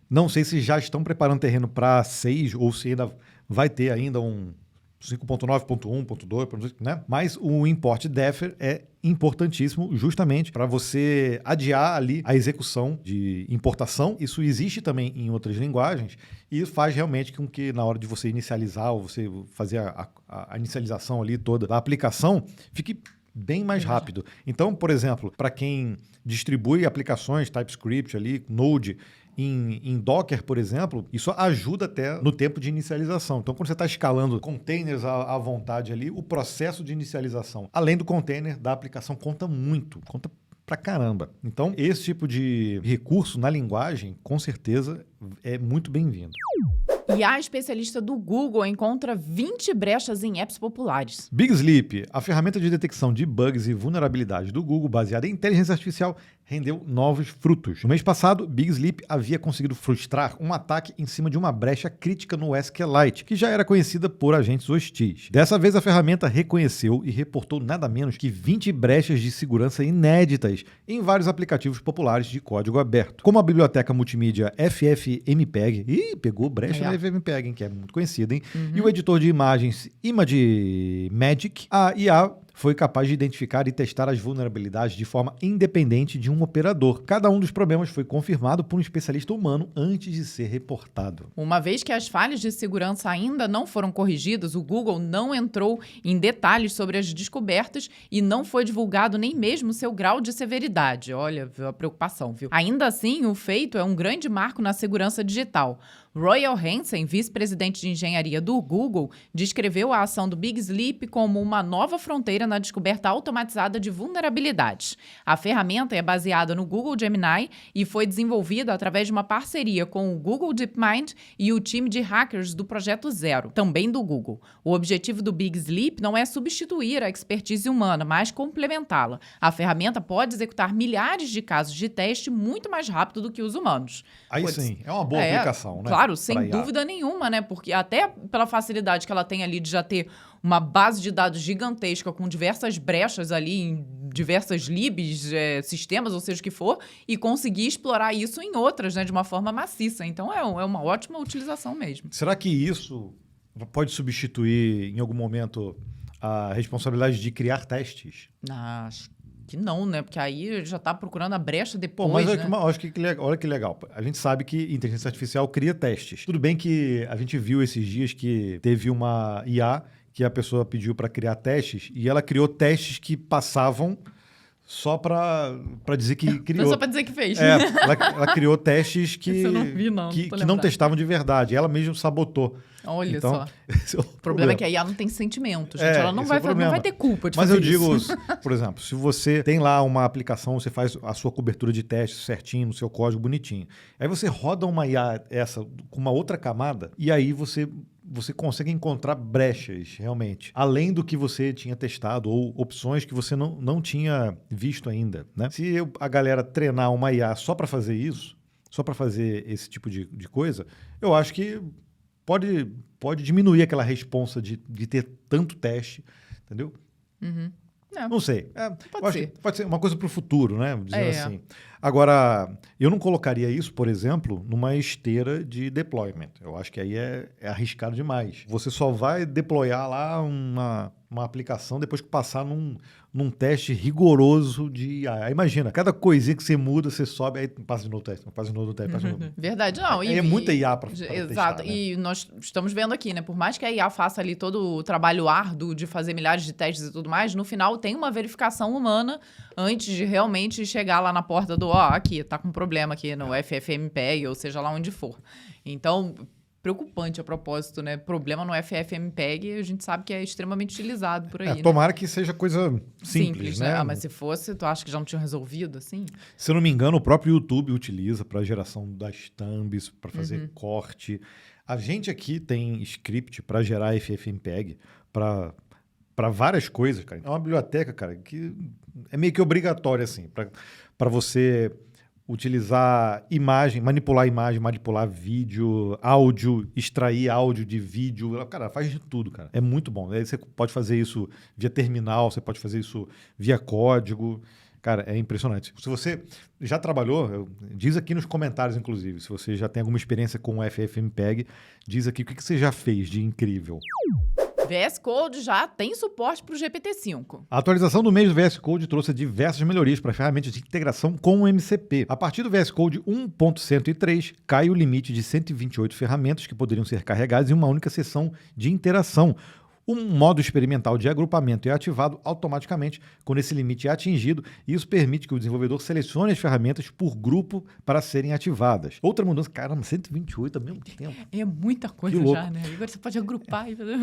não sei se já estão preparando terreno para 6 ou se ainda vai ter ainda um 5.9.1.2, né? Mas o import defer é importantíssimo justamente para você adiar ali a execução de importação. Isso existe também em outras linguagens e faz realmente com que na hora de você inicializar ou você fazer a inicialização ali toda da aplicação, fique bem mais rápido. Então, por exemplo, para quem distribui aplicações TypeScript ali, Node, em Docker, por exemplo, isso ajuda até no tempo de inicialização. Então, quando você está escalando containers à vontade ali, o processo de inicialização, além do container da aplicação, conta muito, conta pra caramba. Então, esse tipo de recurso na linguagem, com certeza, é muito bem-vindo. E a especialista do Google encontra 20 brechas em apps populares. Big Sleep, a ferramenta de detecção de bugs e vulnerabilidades do Google baseada em inteligência artificial, rendeu novos frutos. No mês passado, Big Sleep havia conseguido frustrar um ataque em cima de uma brecha crítica no SQLite, que já era conhecida por agentes hostis. Dessa vez, a ferramenta reconheceu e reportou nada menos que 20 brechas de segurança inéditas em vários aplicativos populares de código aberto, como a biblioteca multimídia FFmpeg, pegou brecha na FFmpeg, que é muito conhecida, e o editor de imagens ImageMagick. A IA foi capaz de identificar e testar as vulnerabilidades de forma independente de um operador. Cada um dos problemas foi confirmado por um especialista humano antes de ser reportado. Uma vez que as falhas de segurança ainda não foram corrigidas, o Google não entrou em detalhes sobre as descobertas e não foi divulgado nem mesmo seu grau de severidade. Olha, a preocupação, viu? Ainda assim, o feito é um grande marco na segurança digital. Royal Hansen, vice-presidente de engenharia do Google, descreveu a ação do Big Sleep como uma nova fronteira na descoberta automatizada de vulnerabilidades. A ferramenta é baseada no Google Gemini e foi desenvolvida através de uma parceria com o Google DeepMind e o time de hackers do Projeto Zero, também do Google. O objetivo do Big Sleep não é substituir a expertise humana, mas complementá-la. A ferramenta pode executar milhares de casos de teste muito mais rápido do que os humanos. Aí sim, é uma boa aplicação, né? Claro, sem dúvida nenhuma, né? Porque até pela facilidade que ela tem ali de já ter uma base de dados gigantesca com diversas brechas ali em diversas libs, sistemas, ou seja o que for, e conseguir explorar isso em outras, né? De uma forma maciça. Então, é uma ótima utilização mesmo. Será que isso pode substituir, em algum momento, a responsabilidade de criar testes? Acho que não, né? Porque aí já está procurando a brecha depois, mas né? Olha que legal. A gente sabe que inteligência artificial cria testes. Tudo bem que a gente viu esses dias que teve uma IA que a pessoa pediu para criar testes e ela criou testes que passavam só para dizer que criou. Só para dizer que fez. Ela criou testes que eu não vi, que não testavam de verdade. Ela mesma sabotou. Olha então, só. O problema é que a IA não tem sentimentos, gente. Ela não vai ter culpa de Mas fazer eu digo, isso. Por exemplo, se você tem lá uma aplicação, você faz a sua cobertura de teste certinho, no seu código bonitinho. Aí você roda uma IA com uma outra camada e aí você consegue encontrar brechas, realmente, além do que você tinha testado ou opções que você não tinha visto ainda, né? Se a galera treinar uma IA só para fazer isso, só para fazer esse tipo de coisa, eu acho que pode diminuir aquela responsa de ter tanto teste, entendeu? Não sei. Pode ser uma coisa para o futuro, né? Dizendo assim. Agora, eu não colocaria isso, por exemplo, numa esteira de deployment. Eu acho que aí é arriscado demais. Você só vai deployar lá uma aplicação depois que passar num teste rigoroso de IA. Imagina, cada coisinha que você muda, você sobe, aí passa de novo o teste, passa de novo o teste, passa de novo. Verdade, não. É muita IA para exato. testar, né? E nós estamos vendo aqui, né? Por mais que a IA faça ali todo o trabalho árduo de fazer milhares de testes e tudo mais, no final tem uma verificação humana antes de realmente chegar lá na porta do, aqui, tá com problema aqui no FFmpeg, ou seja lá onde for. Então, preocupante a propósito, né? Problema no FFmpeg, a gente sabe que é extremamente utilizado por aí. Tomara que seja coisa simples, né? Mas se fosse, tu acha que já não tinha resolvido, assim? Se eu não me engano, o próprio YouTube utiliza para geração das thumbs, para fazer corte. A gente aqui tem script para gerar FFmpeg para várias coisas, cara. É uma biblioteca, cara, que é meio que obrigatória, assim, para você utilizar imagem, manipular vídeo, áudio, extrair áudio de vídeo. Cara, faz de tudo, cara. É muito bom. Aí você pode fazer isso via terminal, você pode fazer isso via código. Cara, é impressionante. Se você já trabalhou, diz aqui nos comentários, inclusive, se você já tem alguma experiência com o FFmpeg, diz aqui o que você já fez de incrível. VS Code já tem suporte para o GPT-5. A atualização do mês do VS Code trouxe diversas melhorias para ferramentas de integração com o MCP. A partir do VS Code 1.103, cai o limite de 128 ferramentas que poderiam ser carregadas em uma única sessão de interação. Um modo experimental de agrupamento é ativado automaticamente quando esse limite é atingido, e isso permite que o desenvolvedor selecione as ferramentas por grupo para serem ativadas. Outra mudança, caramba, 128 ao mesmo tempo. É muita coisa já, né? Agora você pode agrupar e fazer...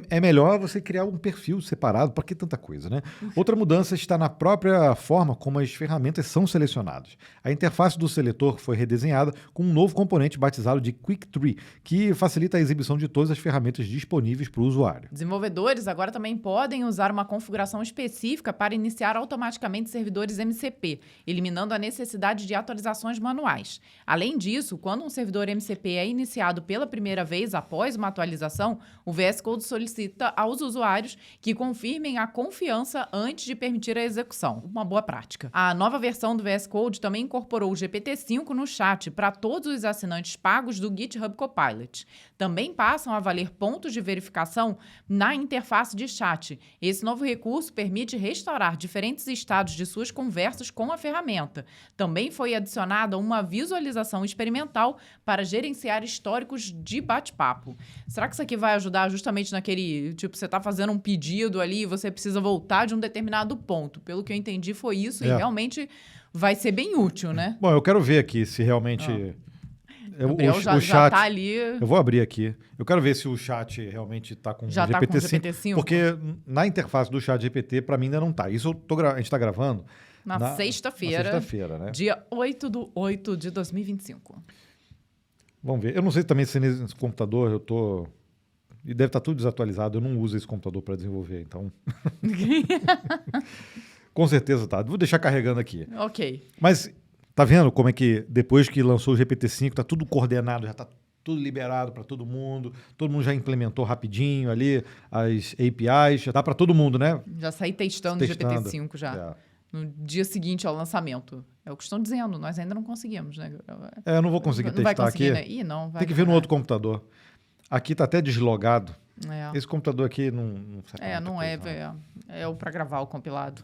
É melhor você criar um perfil separado, para que tanta coisa, né? Outra mudança está na própria forma como as ferramentas são selecionadas. A interface do seletor foi redesenhada com um novo componente batizado de Quick Tree, que facilita a exibição de todas as ferramentas disponíveis para o usuário. Desenvolvedores agora também podem usar uma configuração específica para iniciar automaticamente servidores MCP, eliminando a necessidade de atualizações manuais. Além disso, quando um servidor MCP é iniciado pela primeira vez após uma atualização, o VS Code solicita aos usuários que confirmem a confiança antes de permitir a execução. Uma boa prática. A nova versão do VS Code também incorporou o GPT-5 no chat para todos os assinantes pagos do GitHub Copilot. Também passam a valer pontos de verificação na interface de chat. Esse novo recurso permite restaurar diferentes estados de suas conversas com a ferramenta. Também foi adicionada uma visualização experimental para gerenciar históricos de bate-papo. Será que isso aqui vai ajudar justamente naquele, tipo, você está fazendo um pedido ali e você precisa voltar de um determinado ponto? Pelo que eu entendi foi isso, e realmente vai ser bem útil, né? Bom, eu quero ver aqui se realmente... Gabriel o chat já tá ali. Eu vou abrir aqui. Eu quero ver se o chat realmente está com já GPT-5. Tá com GPT-5? Porque na interface do chat GPT, para mim, ainda não está. Isso a gente está gravando na sexta-feira, né? Dia 8/8 de 2025. Vamos ver. Eu não sei também se nesse computador eu tô... E deve estar tudo desatualizado. Eu não uso esse computador para desenvolver, então... Com certeza tá. Vou deixar carregando aqui. Ok. Mas... Tá vendo como é que depois que lançou o GPT-5 tá tudo coordenado, já tá tudo liberado para todo mundo já implementou rapidinho ali as APIs, já dá para todo mundo, né? Já saí testando o GPT-5 já. No dia seguinte ao lançamento. É o que estão dizendo, nós ainda não conseguimos, né? Eu não vou conseguir testar vai conseguir, aqui. Né? Ih, não, vai Tem que ver no outro computador. Aqui tá até deslogado. Esse computador aqui não serve não coisa, é o para gravar o compilado.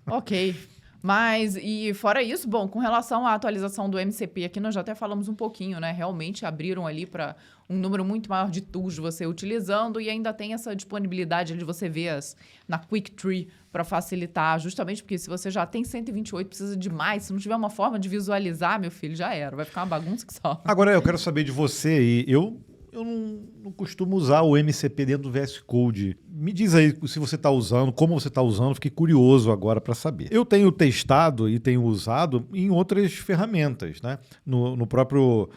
Ok. Mas, e fora isso, bom, com relação à atualização do MCP, aqui nós já até falamos um pouquinho, né? Realmente abriram ali para um número muito maior de tools você utilizando, e ainda tem essa disponibilidade de você ver na Quick Tree para facilitar, justamente porque se você já tem 128, precisa de mais. Se não tiver uma forma de visualizar, meu filho, já era. Vai ficar uma bagunça que só. Agora, eu quero saber de você, e eu não costumo usar o MCP dentro do VS Code. Me diz aí se você está usando, como você está usando, fiquei curioso agora para saber. Eu tenho testado e tenho usado em outras ferramentas, né? No próprio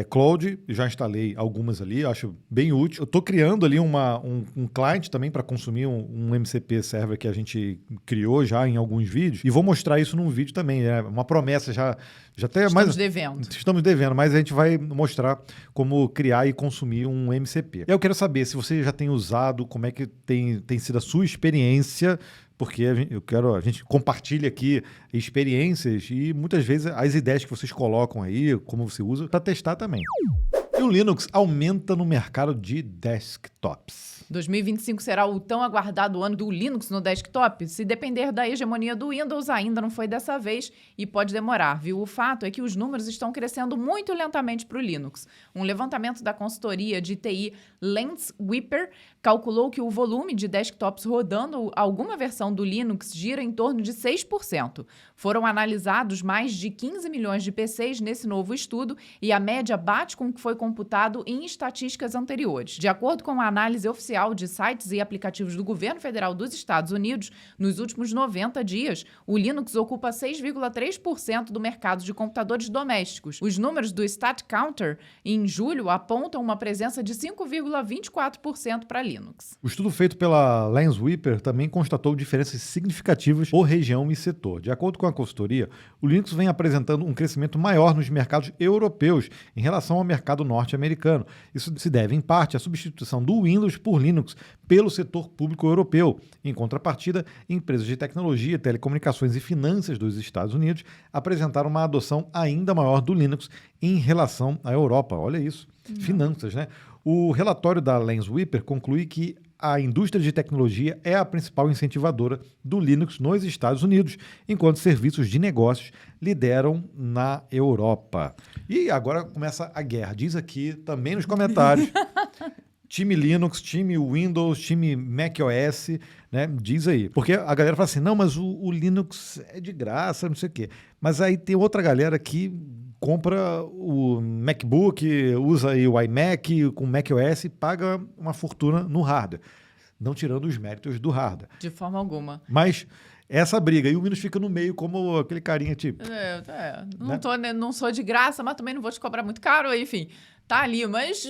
Cloud, já instalei algumas ali, acho bem útil. Eu estou criando ali um client também para consumir um MCP server que a gente criou já em alguns vídeos, e vou mostrar isso num vídeo também. É uma promessa já até mais... Estamos devendo, mas a gente vai mostrar como criar e consumir um MCP. Eu quero saber se você já tem usado, como é que tem sido a sua experiência, porque a gente compartilha aqui experiências e muitas vezes as ideias que vocês colocam aí, como você usa, para testar também. E o Linux aumenta no mercado de desktops. 2025 será o tão aguardado ano do Linux no desktop? Se depender da hegemonia do Windows, ainda não foi dessa vez e pode demorar, viu? O fato é que os números estão crescendo muito lentamente para o Linux. Um levantamento da consultoria de TI Lensweeper calculou que o volume de desktops rodando alguma versão do Linux gira em torno de 6%. Foram analisados mais de 15 milhões de PCs nesse novo estudo e a média bate com o que foi computado em estatísticas anteriores. De acordo com a análise oficial de sites e aplicativos do governo federal dos Estados Unidos, nos últimos 90 dias, o Linux ocupa 6,3% do mercado de computadores domésticos. Os números do StatCounter em julho apontam uma presença de 5,8 0,24% para Linux. O estudo feito pela Lansweeper também constatou diferenças significativas por região e setor. De acordo com a consultoria, o Linux vem apresentando um crescimento maior nos mercados europeus em relação ao mercado norte-americano. Isso se deve, em parte, à substituição do Windows por Linux pelo setor público europeu. Em contrapartida, empresas de tecnologia, telecomunicações e finanças dos Estados Unidos apresentaram uma adoção ainda maior do Linux em relação à Europa. Olha isso, finanças, né? O relatório da Lansweeper conclui que a indústria de tecnologia é a principal incentivadora do Linux nos Estados Unidos, enquanto serviços de negócios lideram na Europa. E agora começa a guerra. Diz aqui também nos comentários. Time Linux, time Windows, time macOS, né? Diz aí. Porque a galera fala assim, não, mas o Linux é de graça, não sei o quê. Mas aí tem outra galera que compra o MacBook, usa aí o iMac com macOS e paga uma fortuna no hardware. Não tirando os méritos do hardware. De forma alguma. Mas essa briga, e o Windows fica no meio como aquele carinha tipo... Não sou de graça, mas também não vou te cobrar muito caro, enfim... Tá ali, mas,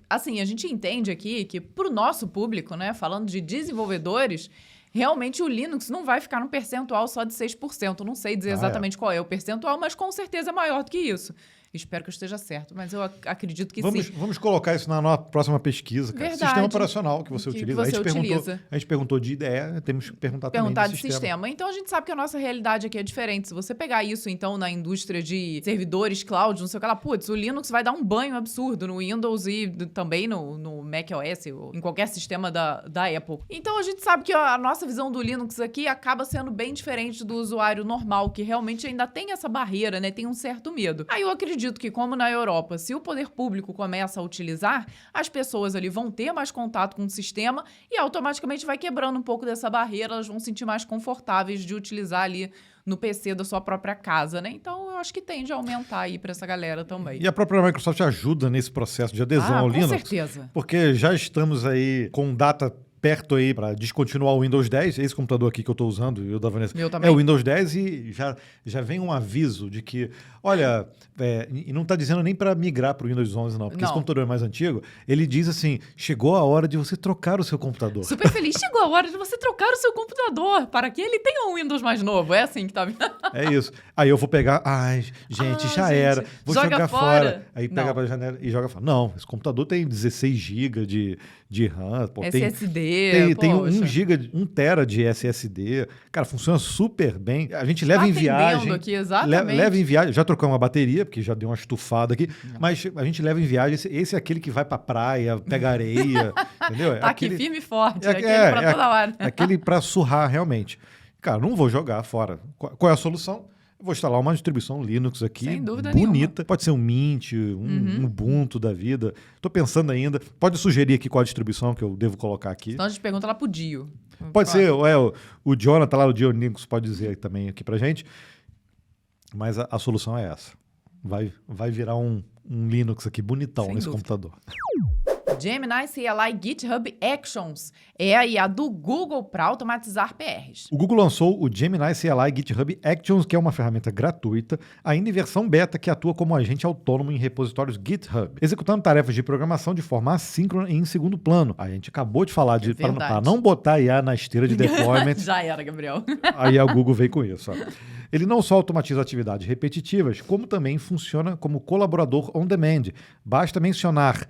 assim, a gente entende aqui que pro nosso público, né, falando de desenvolvedores, realmente o Linux não vai ficar num percentual só de 6%. Não sei dizer exatamente qual é o percentual, mas com certeza é maior do que isso. Espero que eu esteja certo, mas eu acredito que sim. Vamos colocar isso na nossa próxima pesquisa, cara. Verdade. Sistema operacional que você utiliza. Utiliza. A gente perguntou de ideia, temos que perguntar também de sistema. Então, a gente sabe que a nossa realidade aqui é diferente. Se você pegar isso, então, na indústria de servidores, cloud, não sei o que lá, putz, o Linux vai dar um banho absurdo no Windows e também no macOS, ou em qualquer sistema da Apple. Então, a gente sabe que a nossa visão do Linux aqui acaba sendo bem diferente do usuário normal, que realmente ainda tem essa barreira, né? Tem um certo medo. Aí eu acredito que, como na Europa, se o poder público começa a utilizar, as pessoas ali vão ter mais contato com o sistema e automaticamente vai quebrando um pouco dessa barreira, elas vão se sentir mais confortáveis de utilizar ali no PC da sua própria casa, né? Então, eu acho que tende a aumentar aí para essa galera também. E a própria Microsoft ajuda nesse processo de adesão ao Linux? Com certeza. Porque já estamos aí com data perto aí para descontinuar o Windows 10. Esse computador aqui que eu estou usando, e o da Vanessa, Meu também. é o Windows 10 e já vem um aviso de que, olha, e não está dizendo nem para migrar para o Windows 11 não, porque esse computador é mais antigo, ele diz assim, chegou a hora de você trocar o seu computador. Super feliz, chegou a hora de você trocar o seu computador para que ele tenha um Windows mais novo. É assim que tá vindo. É isso. Aí eu vou pegar, era, vou jogar fora. Aí pega para a janela e joga fora. Não, esse computador tem 16 GB de RAM. Pô, SSD. Tem 1 GB, 1 tera de SSD. Cara, funciona super bem. A gente leva em viagem. Aqui, exatamente. Leva em viagem. Já trocamos uma bateria, porque já deu uma estufada aqui. Mas a gente leva em viagem. Esse é aquele que vai pra praia, pega areia. Entendeu? Tá aqui firme e forte. Aquele pra toda hora. É aquele pra surrar, realmente. Cara, não vou jogar fora. Qual é a solução? Vou instalar uma distribuição Linux aqui, sem dúvida bonita. Nenhuma. Pode ser um Mint, um Ubuntu da vida. Tô pensando ainda. Pode sugerir aqui qual a distribuição que eu devo colocar aqui. Então a gente pergunta lá pro Dio. Pode ser, o Jonathan lá, o Dio Linux, pode dizer também aqui pra gente. Mas a solução é essa. Vai virar um Linux aqui bonitão sem nesse dúvida. computador. Gemini CLI GitHub Actions é a IA do Google para automatizar PRs. O Google lançou o Gemini CLI GitHub Actions, que é uma ferramenta gratuita, ainda em versão beta, que atua como agente autônomo em repositórios GitHub, executando tarefas de programação de forma assíncrona e em segundo plano. A gente acabou de falar para não botar IA na esteira de deployment. Já era, Gabriel. Aí a Google veio com isso. Ó. Ele não só automatiza atividades repetitivas, como também funciona como colaborador on demand. Basta mencionar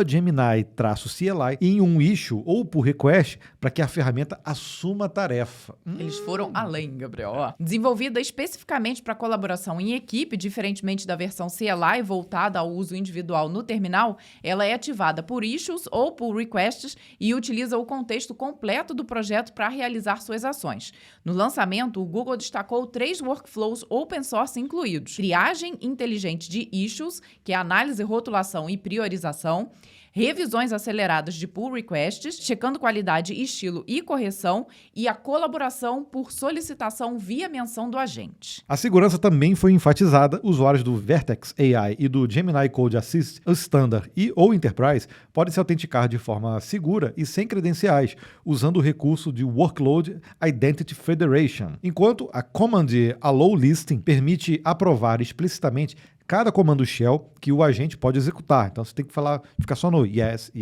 @Gemini-CLI em um issue ou pull request para que a ferramenta assuma a tarefa. Eles foram além, Gabriel. Ó. Desenvolvida especificamente para colaboração em equipe, diferentemente da versão CLI voltada ao uso individual no terminal, ela é ativada por issues ou pull requests e utiliza o contexto completo do projeto para realizar suas ações. No lançamento, o Google destacou 3 workflows open source incluídos: triagem inteligente de issues, que é análise, rotulação e priorização, revisões aceleradas de pull requests, checando qualidade, estilo e correção, e a colaboração por solicitação via menção do agente. A segurança também foi enfatizada. Usuários do Vertex AI e do Gemini Code Assist Standard ou Enterprise podem se autenticar de forma segura e sem credenciais, usando o recurso de Workload Identity Federation, enquanto a Command Allow Listing permite aprovar explicitamente cada comando shell que o agente pode executar. Então você tem que ficar só no yes,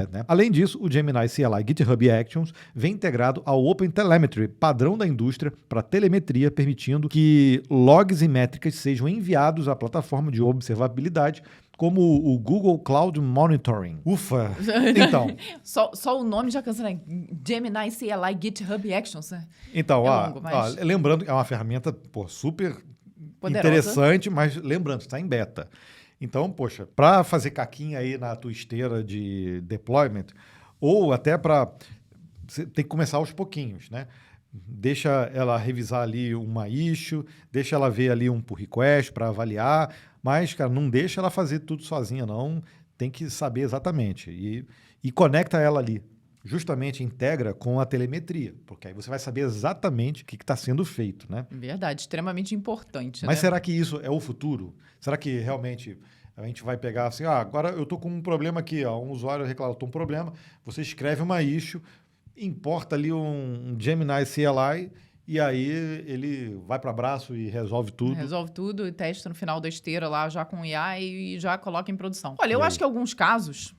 né? Além disso, o Gemini CLI GitHub Actions vem integrado ao OpenTelemetry, padrão da indústria para telemetria, permitindo que logs e métricas sejam enviados à plataforma de observabilidade, como o Google Cloud Monitoring. Ufa! Então... só o nome já cansa, né? Gemini CLI GitHub Actions, né? Então, lembrando que é uma ferramenta super poderosa, interessante, mas lembrando, está em beta. Então, poxa, para fazer caquinha aí na tua esteira de deployment, ou até para... Você tem que começar aos pouquinhos, né? Deixa ela revisar ali uma issue, deixa ela ver ali um pull request para avaliar, mas, cara, não deixa ela fazer tudo sozinha, não. Tem que saber exatamente. E conecta ela ali. Justamente integra com a telemetria, porque aí você vai saber exatamente o que está sendo feito, né? Verdade, extremamente importante. Mas né? Será que isso é o futuro? Será que realmente a gente vai pegar assim, agora eu estou com um problema aqui, um usuário reclama, estou com um problema, você escreve uma issue, importa ali um Gemini CLI e aí ele vai para abraço e resolve tudo. Resolve tudo e testa no final da esteira lá já com IA e já coloca em produção. Olha, eu acho que em alguns casos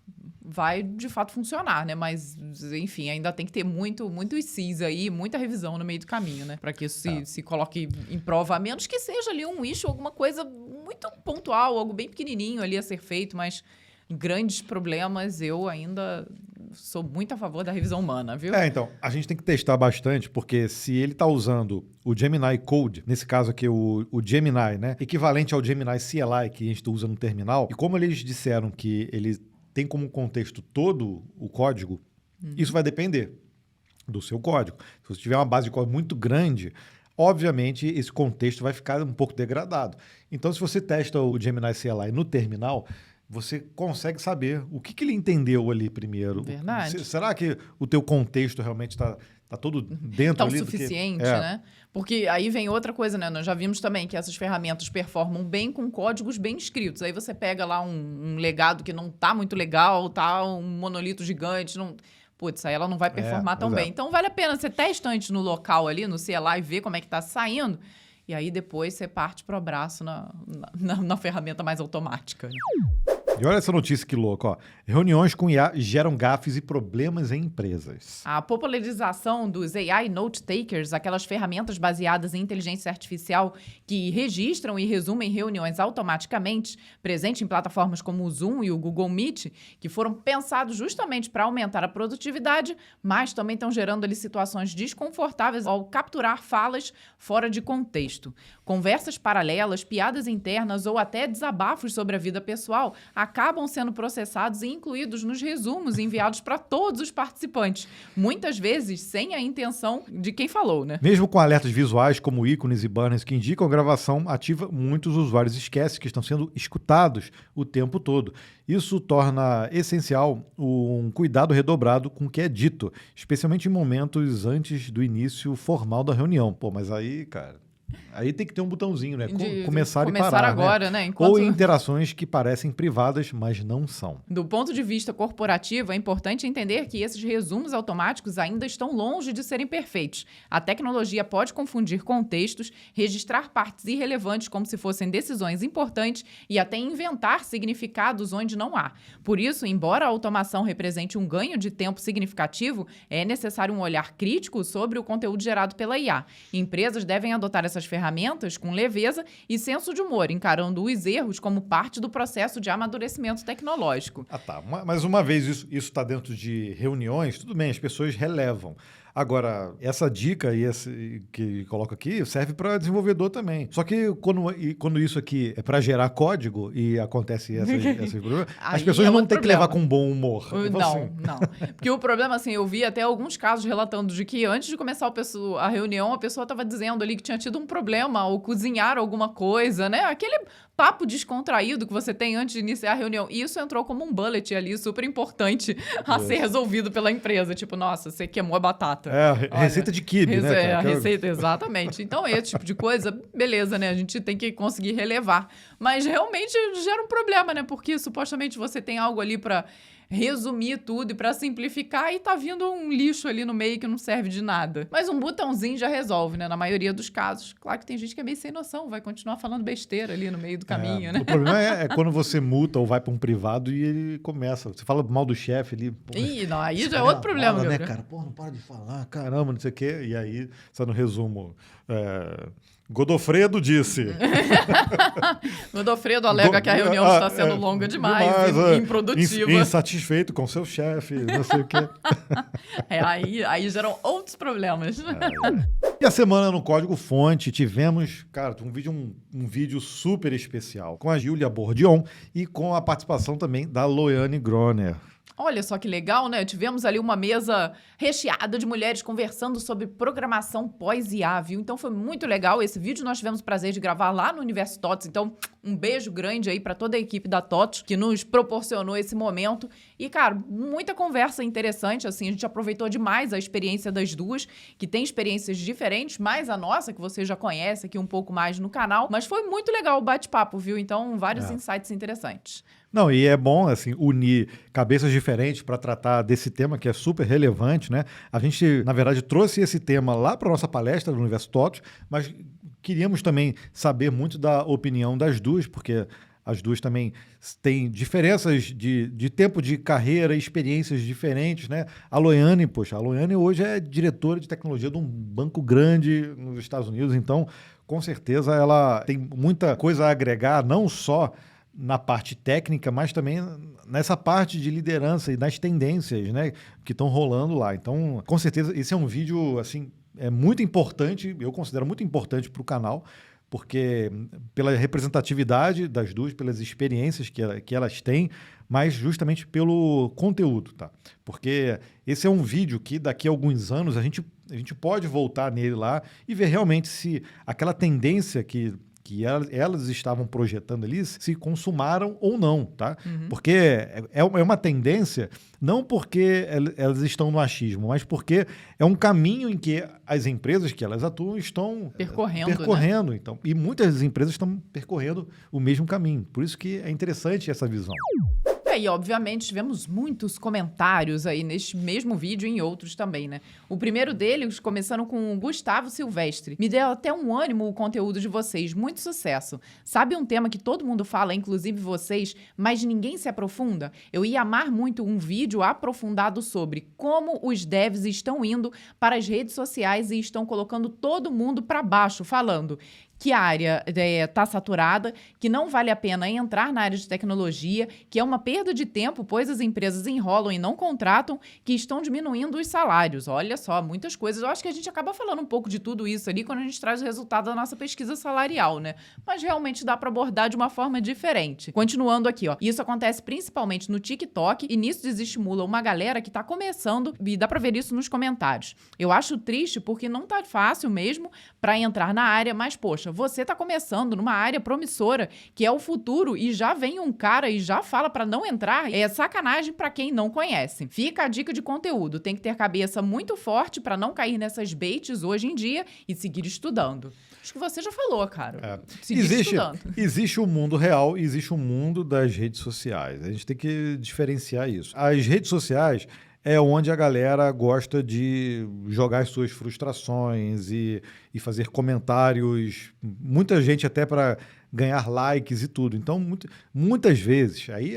vai de fato funcionar, né? Mas, enfim, ainda tem que ter muitos Cs aí, muita revisão no meio do caminho, né? Para que isso se coloque em prova, a menos que seja ali um issue, alguma coisa muito pontual, algo bem pequenininho ali a ser feito, mas grandes problemas eu ainda sou muito a favor da revisão humana, viu? Então, a gente tem que testar bastante, porque se ele está usando o Gemini Code, nesse caso aqui o Gemini, né? Equivalente ao Gemini CLI que a gente usa no terminal, e como eles disseram que ele tem como contexto todo o código, isso vai depender do seu código. Se você tiver uma base de código muito grande, obviamente esse contexto vai ficar um pouco degradado. Então, se você testa o Gemini CLI no terminal, você consegue saber o que ele entendeu ali primeiro. Verdade. Será que o teu contexto realmente está todo dentro ali? Tá o suficiente, né? Porque aí vem outra coisa, né? Nós já vimos também que essas ferramentas performam bem com códigos bem escritos. Aí você pega lá um legado que não tá muito legal, tá um monolito gigante, não... Putz, aí ela não vai performar tão bem. Então, vale a pena, você testa antes no local ali, no CLI, ver como é que tá saindo, e aí depois você parte pro abraço na ferramenta mais automática. E olha essa notícia que louca, ó. Reuniões com IA geram gafes e problemas em empresas. A popularização dos AI Note Takers, aquelas ferramentas baseadas em inteligência artificial que registram e resumem reuniões automaticamente, presente em plataformas como o Zoom e o Google Meet, que foram pensados justamente para aumentar a produtividade, mas também estão gerando ali situações desconfortáveis ao capturar falas fora de contexto. Conversas paralelas, piadas internas ou até desabafos sobre a vida pessoal acabam sendo processados e incluídos nos resumos enviados para todos os participantes, muitas vezes sem a intenção de quem falou, né? Mesmo com alertas visuais como ícones e banners que indicam a gravação ativa, muitos usuários esquecem que estão sendo escutados o tempo todo. Isso torna essencial um cuidado redobrado com o que é dito, especialmente em momentos antes do início formal da reunião. Mas aí, cara... Aí tem que ter um botãozinho, né? Começar e parar, agora, né? Ou interações que parecem privadas, mas não são. Do ponto de vista corporativo, é importante entender que esses resumos automáticos ainda estão longe de serem perfeitos. A tecnologia pode confundir contextos, registrar partes irrelevantes como se fossem decisões importantes e até inventar significados onde não há. Por isso, embora a automação represente um ganho de tempo significativo, é necessário um olhar crítico sobre o conteúdo gerado pela IA. Empresas devem adotar essas ferramentas com leveza e senso de humor, encarando os erros como parte do processo de amadurecimento tecnológico. Tá. Mas uma vez isso está dentro de reuniões, tudo bem, as pessoas relevam. Agora, essa dica que coloca aqui serve para desenvolvedor também. Só que quando isso aqui é para gerar código e acontece essas problemas, as pessoas não têm que levar com bom humor. Não. Porque o problema, assim, eu vi até alguns casos relatando de que antes de começar a reunião, a pessoa estava dizendo ali que tinha tido um problema ao cozinhar alguma coisa, né? Aquele papo descontraído que você tem antes de iniciar a reunião. E isso entrou como um bullet ali, super importante a ser resolvido pela empresa. Tipo, nossa, você queimou a batata. Receita de quibe, né? A receita, exatamente. Então, esse tipo de coisa, beleza, né? A gente tem que conseguir relevar. Mas realmente gera um problema, né? Porque supostamente você tem algo ali para resumir tudo e para simplificar e tá vindo um lixo ali no meio que não serve de nada. Mas um botãozinho já resolve, né? Na maioria dos casos. Claro que tem gente que é meio sem noção, vai continuar falando besteira ali no meio do caminho, né? O problema é quando você multa ou vai para um privado e ele começa. Você fala mal do chefe ali. Ih, não, aí já é outro problema, né, Gabriel? cara? Pô, não para de falar, caramba, não sei o quê. E aí, só no resumo, Godofredo disse. Godofredo alega que a reunião está sendo longa demais e improdutiva. Insatisfeito com seu chefe, não sei o quê. Aí geram outros problemas. E a semana no Código Fonte tivemos, cara, um vídeo super especial com a Júlia Bordion e com a participação também da Loiane Groner. Olha só que legal, né? Tivemos ali uma mesa recheada de mulheres conversando sobre programação pós-IA, viu? Então foi muito legal. Esse vídeo nós tivemos o prazer de gravar lá no Universo TOTS. Então, um beijo grande aí para toda a equipe da TOTS que nos proporcionou esse momento. E, cara, muita conversa interessante, assim. A gente aproveitou demais a experiência das duas, que tem experiências diferentes, mais a nossa, que você já conhece aqui um pouco mais no canal. Mas foi muito legal o bate-papo, viu? Então, vários insights interessantes. Não, e é bom, assim, unir cabeças diferentes para tratar desse tema que é super relevante, né? A gente, na verdade, trouxe esse tema lá para nossa palestra do Universo TOTS, mas queríamos também saber muito da opinião das duas, porque as duas também têm diferenças de tempo de carreira, experiências diferentes, né? A Loiane hoje é diretora de tecnologia de um banco grande nos Estados Unidos, então, com certeza, ela tem muita coisa a agregar, não só na parte técnica, mas também nessa parte de liderança e nas tendências, né, que estão rolando lá. Então, com certeza, esse é um vídeo, assim, muito importante, eu considero muito importante para o canal, porque pela representatividade das duas, pelas experiências que elas têm, mas justamente pelo conteúdo, tá? Porque esse é um vídeo que daqui a alguns anos a gente pode voltar nele lá e ver realmente se aquela tendência que elas estavam projetando ali se consumaram ou não, tá? Porque é uma tendência, não porque elas estão no achismo, mas porque é um caminho em que as empresas que elas atuam estão percorrendo. Né? Então, e muitas empresas estão percorrendo o mesmo caminho. Por isso que é interessante essa visão. E, obviamente, tivemos muitos comentários aí neste mesmo vídeo e em outros também, né? O primeiro deles, começando com o Gustavo Silvestre. Me deu até um ânimo o conteúdo de vocês. Muito sucesso. Sabe um tema que todo mundo fala, inclusive vocês, mas ninguém se aprofunda? Eu ia amar muito um vídeo aprofundado sobre como os devs estão indo para as redes sociais e estão colocando todo mundo para baixo, falando que a área está saturada, que não vale a pena entrar na área de tecnologia, que é uma perda de tempo, pois as empresas enrolam e não contratam, que estão diminuindo os salários. Olha só, muitas coisas. Eu acho que a gente acaba falando um pouco de tudo isso ali quando a gente traz o resultado da nossa pesquisa salarial, né? Mas realmente dá para abordar de uma forma diferente. Continuando aqui, ó. Isso acontece principalmente no TikTok e nisso desestimula uma galera que está começando e dá para ver isso nos comentários. Eu acho triste porque não tá fácil mesmo para entrar na área, mas, poxa, você está começando numa área promissora, que é o futuro, e já vem um cara e já fala para não entrar, é sacanagem para quem não conhece. Fica a dica de conteúdo, tem que ter cabeça muito forte para não cair nessas baits hoje em dia e seguir estudando. Acho que você já falou, cara. Existe o mundo real e existe o mundo das redes sociais. A gente tem que diferenciar isso. As redes sociais é onde a galera gosta de jogar as suas frustrações e fazer comentários, muita gente até para ganhar likes e tudo. Então, muitas vezes, aí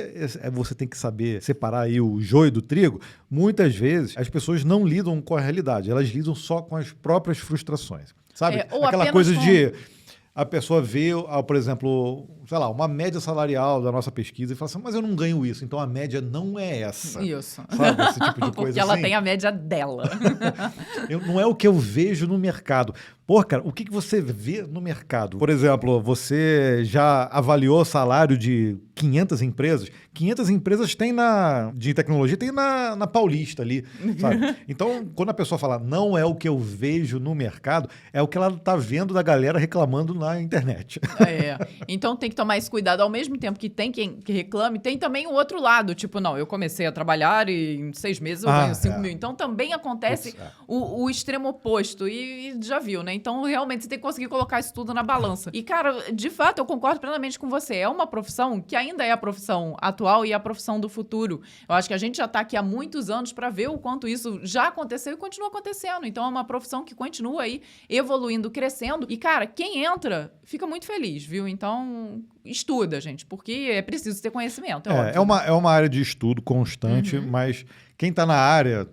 você tem que saber separar aí o joio do trigo, muitas vezes as pessoas não lidam com a realidade, elas lidam só com as próprias frustrações. Sabe? Aquela coisa de a pessoa vê, por exemplo, sei lá, uma média salarial da nossa pesquisa e fala assim, mas eu não ganho isso, então a média não é essa. Isso. Sabe? Esse tipo de coisa. Porque ela tem a média dela. Não é o que eu vejo no mercado. Pô, cara, o que você vê no mercado? Por exemplo, você já avaliou salário de 500 empresas? 500 empresas de tecnologia, tem na Paulista ali, sabe? Então, quando a pessoa fala, não é o que eu vejo no mercado, é o que ela tá vendo da galera reclamando na internet. Então tem que tomar esse cuidado. Ao mesmo tempo que tem quem que reclame, tem também o outro lado. Tipo, não, eu comecei a trabalhar e em 6 meses eu ganho 5 mil. Então também acontece o extremo oposto. E já viu, né? Então, realmente, você tem que conseguir colocar isso tudo na balança. E, cara, de fato, eu concordo plenamente com você. É uma profissão que ainda é a profissão atual e a profissão do futuro. Eu acho que a gente já tá aqui há muitos anos para ver o quanto isso já aconteceu e continua acontecendo. Então, é uma profissão que continua aí evoluindo, crescendo. E, cara, quem entra fica muito feliz, viu? Então, estuda, gente, porque é preciso ter conhecimento. É uma área de estudo constante, mas quem tá na área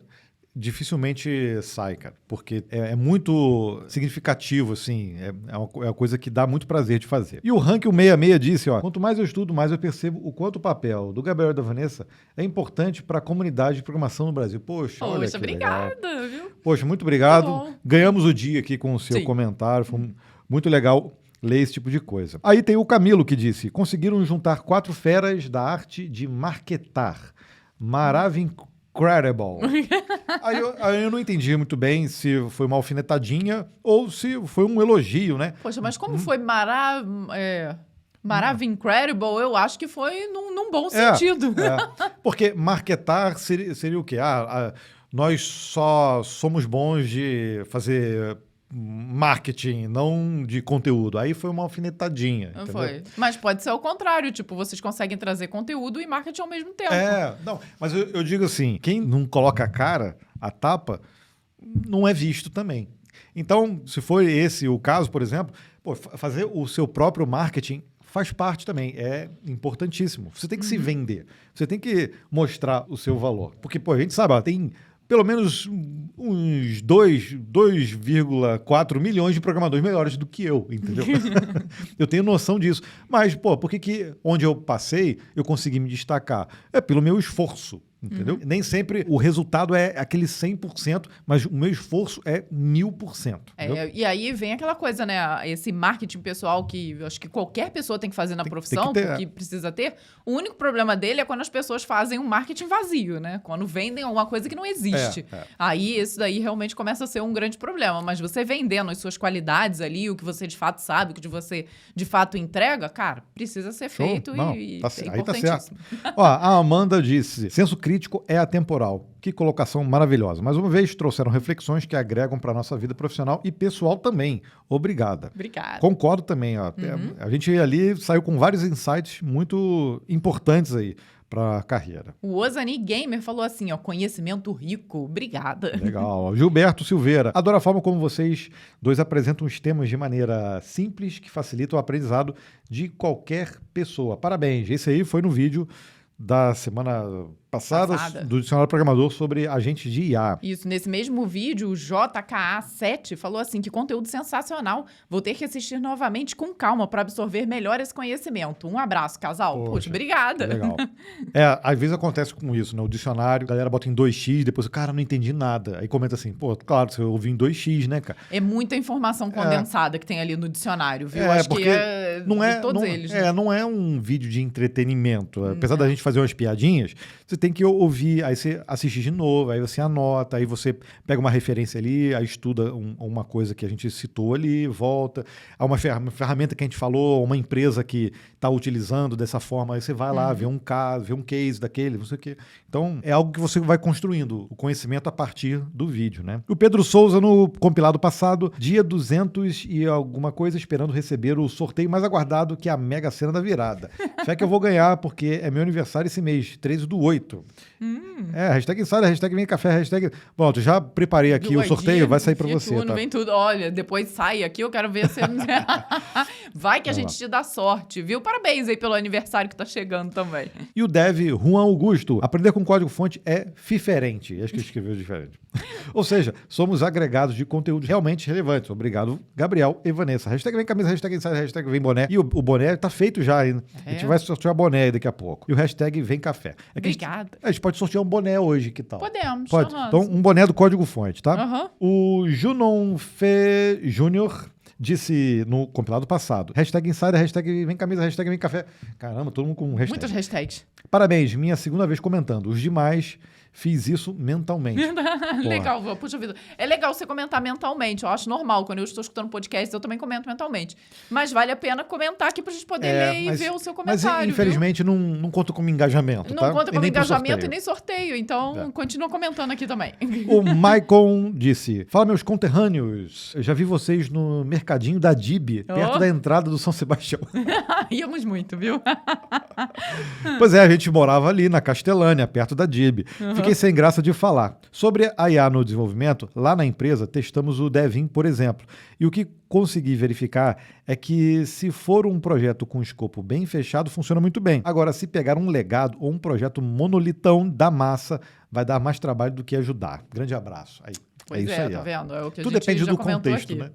dificilmente sai, cara, porque é muito significativo, assim, é uma coisa que dá muito prazer de fazer. E o Rank 166 disse, ó, quanto mais eu estudo, mais eu percebo o quanto o papel do Gabriel e da Vanessa é importante para a comunidade de programação no Brasil. Poxa, olha que obrigada, legal. Viu? Poxa, muito obrigado. Ganhamos o dia aqui com o seu comentário, foi muito legal ler esse tipo de coisa. Aí tem o Camilo que disse, conseguiram juntar 4 feras da arte de marketar. Incredible. Aí eu não entendi muito bem se foi uma alfinetadinha ou se foi um elogio, né? Poxa, mas como foi Incredible, eu acho que foi num bom sentido. Porque marketar seria o quê? Nós só somos bons de fazer marketing, não de conteúdo. Aí foi uma alfinetadinha. Entendeu? Foi. Mas pode ser o contrário, tipo, vocês conseguem trazer conteúdo e marketing ao mesmo tempo. Não, mas eu digo assim, quem não coloca a cara, a tapa, não é visto também. Então, se for esse o caso, por exemplo, fazer o seu próprio marketing faz parte também, é importantíssimo. Você tem que se vender, você tem que mostrar o seu valor. Porque, a gente sabe, tem pelo menos uns 2,4 milhões de programadores melhores do que eu, entendeu? Eu tenho noção disso. Mas, por que onde eu passei, eu consegui me destacar? É pelo meu esforço, entendeu? Nem sempre o resultado é aquele 100%, mas o meu esforço é 1000%. E aí vem aquela coisa, né? Esse marketing pessoal que eu acho que qualquer pessoa tem que fazer na profissão, porque precisa ter. O único problema dele é quando as pessoas fazem um marketing vazio, né? Quando vendem alguma coisa que não existe. Aí isso daí realmente começa a ser um grande problema. Mas você vendendo as suas qualidades ali, o que você de fato sabe, o que você de fato entrega, cara, precisa ser feito e é importantíssimo. Tá certo. A Amanda disse, senso crítico é atemporal. Que colocação maravilhosa. Mais uma vez, trouxeram reflexões que agregam para a nossa vida profissional e pessoal também. Obrigada. Obrigada. Concordo também. A gente ali saiu com vários insights muito importantes aí para a carreira. O Ozani Gamer falou assim, conhecimento rico. Obrigada. Legal. Gilberto Silveira. Adoro a forma como vocês dois apresentam os temas de maneira simples que facilita o aprendizado de qualquer pessoa. Parabéns. Esse aí foi no vídeo da semana passada do Dicionário Programador sobre agentes de IA. Isso, nesse mesmo vídeo, o JKA7 falou assim, que conteúdo sensacional, vou ter que assistir novamente com calma para absorver melhor esse conhecimento. Um abraço, casal. Poxa, obrigada. Legal. Às vezes acontece com isso, né? O dicionário, a galera bota em 2x, depois o cara não entendi nada. Aí comenta assim, claro, você ouviu em 2x, né, cara? É muita informação condensada que tem ali no dicionário, viu? Acho que de todos eles. Né? Não é um vídeo de entretenimento. Apesar da gente fazer umas piadinhas, você tem que ouvir, aí você assiste de novo, aí você anota, aí você pega uma referência ali, aí estuda uma coisa que a gente citou ali, volta. Há uma ferramenta que a gente falou, uma empresa que está utilizando dessa forma, aí você vai lá, vê um caso, vê um case daquele, não sei o quê. Então, é algo que você vai construindo o conhecimento a partir do vídeo, né? O Pedro Souza, no compilado passado, dia 200 e alguma coisa, esperando receber o sorteio mais aguardado que a Mega Sena da virada. Fé que eu vou ganhar, porque é meu aniversário esse mês, 13/8. Hashtag insider, hashtag vem café, hashtag... Pronto, já preparei aqui o sorteio, vai sair pra você. Tá? Vem tudo. Olha, depois sai aqui, eu quero ver se... Vai que a gente te dá sorte, viu? Parabéns aí pelo aniversário que tá chegando também. E o dev Juan Augusto, aprender com código-fonte é diferente. Acho que escreveu diferente. Ou seja, somos agregados de conteúdos realmente relevantes. Obrigado, Gabriel e Vanessa. Hashtag vem camisa, hashtag insider, hashtag vem boné. E o boné tá feito já ainda. A gente vai sortear boné aí daqui a pouco. E o hashtag vem café. Obrigada. A gente pode sortear um boné hoje, que tal? Podemos. Pode. Então, um boné do código-fonte, tá? O Junon Fê Júnior disse no compilado passado, hashtag insider, hashtag vem camisa, hashtag vem café. Caramba, todo mundo com hashtag. Muitas hashtags. Parabéns, minha segunda vez comentando. Os demais Fiz isso mentalmente. Legal, puxa vida. É legal você comentar mentalmente. Eu acho normal. Quando eu estou escutando podcast, eu também comento mentalmente. Mas vale a pena comentar aqui pra gente poder ler e ver o seu comentário. Mas, infelizmente, não conta como engajamento, tá? Não conta como engajamento e nem sorteio. Então, continua comentando aqui também. O Maicon disse: fala, meus conterrâneos. Eu já vi vocês no mercadinho da DIB, perto da entrada do São Sebastião. Íamos muito, viu? Pois é, a gente morava ali na Castelânia, perto da DIB. Fiquei sem graça de falar. Sobre a IA no desenvolvimento, lá na empresa testamos o Devin, por exemplo. E o que consegui verificar é que se for um projeto com escopo bem fechado, funciona muito bem. Agora, se pegar um legado ou um projeto monolitão da massa, vai dar mais trabalho do que ajudar. Grande abraço. Pois isso aí, tá vendo? É o que Tudo a gente depende já do comentou contexto, aqui. né?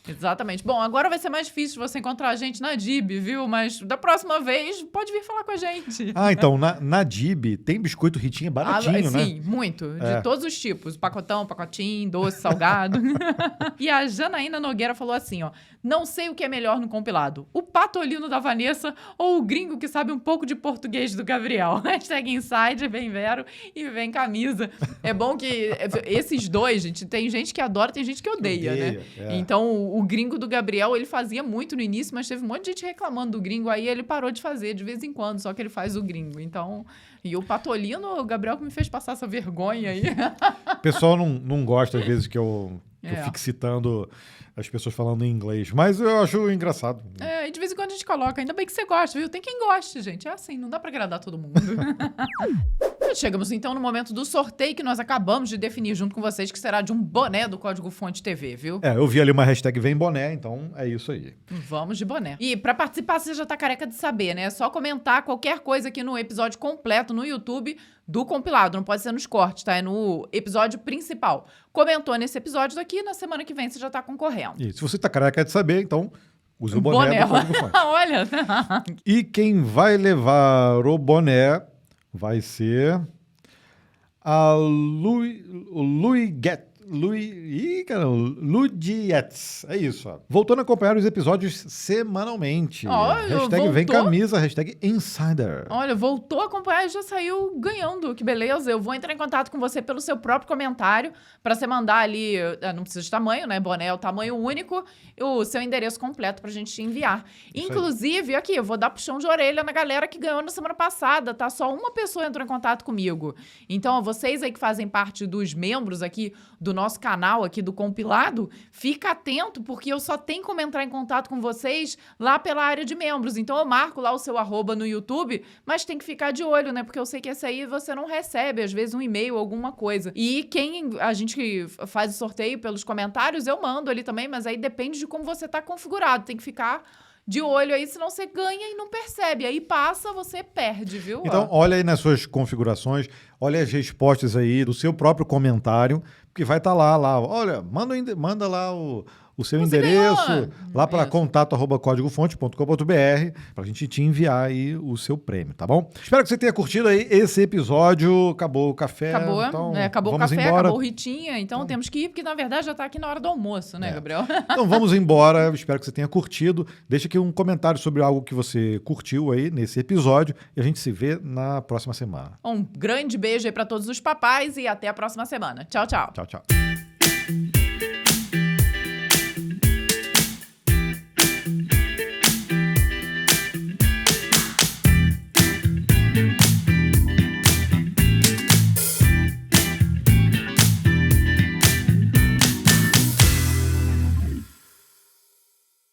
Exatamente. Bom, agora vai ser mais difícil você encontrar a gente na DIB, viu? Mas da próxima vez, pode vir falar com a gente. Então, na DIB tem biscoito Ritinha baratinho, né? Sim, muito. De todos os tipos. Pacotão, pacotinho, doce, salgado. E a Janaína Nogueira falou assim, ó. Não sei o que é melhor no compilado. O patolino da Vanessa ou o gringo que sabe um pouco de português do Gabriel. #inside, vem Vero e vem camisa. É bom que esses dois, gente, tem gente que adora, tem gente que odeia, né? Então, o gringo do Gabriel, ele fazia muito no início, mas teve um monte de gente reclamando do gringo, aí ele parou de fazer de vez em quando, só que ele faz o gringo. Então, e o patolino, o Gabriel que me fez passar essa vergonha aí. O pessoal não gosta, às vezes, que eu fique citando as pessoas falando em inglês, mas eu acho engraçado. E de vez em quando a gente coloca, ainda bem que você gosta, viu? Tem quem goste, gente. É assim, não dá pra agradar todo mundo. Chegamos então no momento do sorteio que nós acabamos de definir junto com vocês, que será de um boné do Código Fonte TV, viu? Eu vi ali uma hashtag Vem Boné, então é isso aí. Vamos de boné. E pra participar, você já tá careca de saber, né? É só comentar qualquer coisa aqui no episódio completo no YouTube do compilado. Não pode ser nos cortes, tá? É no episódio principal. Comentou nesse episódio daqui, na semana que vem você já tá concorrendo. E se você tá careca de saber, então use o boné do Código Fonte. Olha! E quem vai levar o boné vai ser a Ludietz. É isso. Voltando a acompanhar os episódios semanalmente. Hashtag Vem Camisa, hashtag Insider. Olha, voltou a acompanhar e já saiu ganhando. Que beleza. Eu vou entrar em contato com você pelo seu próprio comentário para você mandar ali, não precisa de tamanho, né? Boné é o tamanho único, e o seu endereço completo pra gente te enviar. Inclusive, aqui, eu vou dar puxão de orelha na galera que ganhou na semana passada, tá? Só uma pessoa entrou em contato comigo. Então, vocês aí que fazem parte dos membros aqui do nosso canal aqui do compilado, fica atento, porque eu só tenho como entrar em contato com vocês lá pela área de membros. Então eu marco lá o seu @ no YouTube, mas tem que ficar de olho, né? Porque eu sei que esse aí você não recebe, às vezes um e-mail ou alguma coisa. E quem a gente faz o sorteio pelos comentários, eu mando ali também, mas aí depende de como você tá configurado. Tem que ficar de olho aí, senão você ganha e não percebe. Aí passa, você perde, viu? Então, olha aí nas suas configurações, olha as respostas aí do seu próprio comentário, porque vai estar lá. Olha, manda lá o seu endereço lá para contato@códigofonte.com.br para a gente te enviar aí o seu prêmio, tá bom? Espero que você tenha curtido aí esse episódio. Acabou o café. Acabou, então, acabou o vamos café, embora. acabou o Ritinha, então temos que ir, porque na verdade já tá aqui na hora do almoço, né, Gabriel? Então vamos embora, espero que você tenha curtido. Deixa aqui um comentário sobre algo que você curtiu aí nesse episódio e a gente se vê na próxima semana. Um grande beijo aí para todos os papais e até a próxima semana. Tchau, tchau. Tchau, tchau.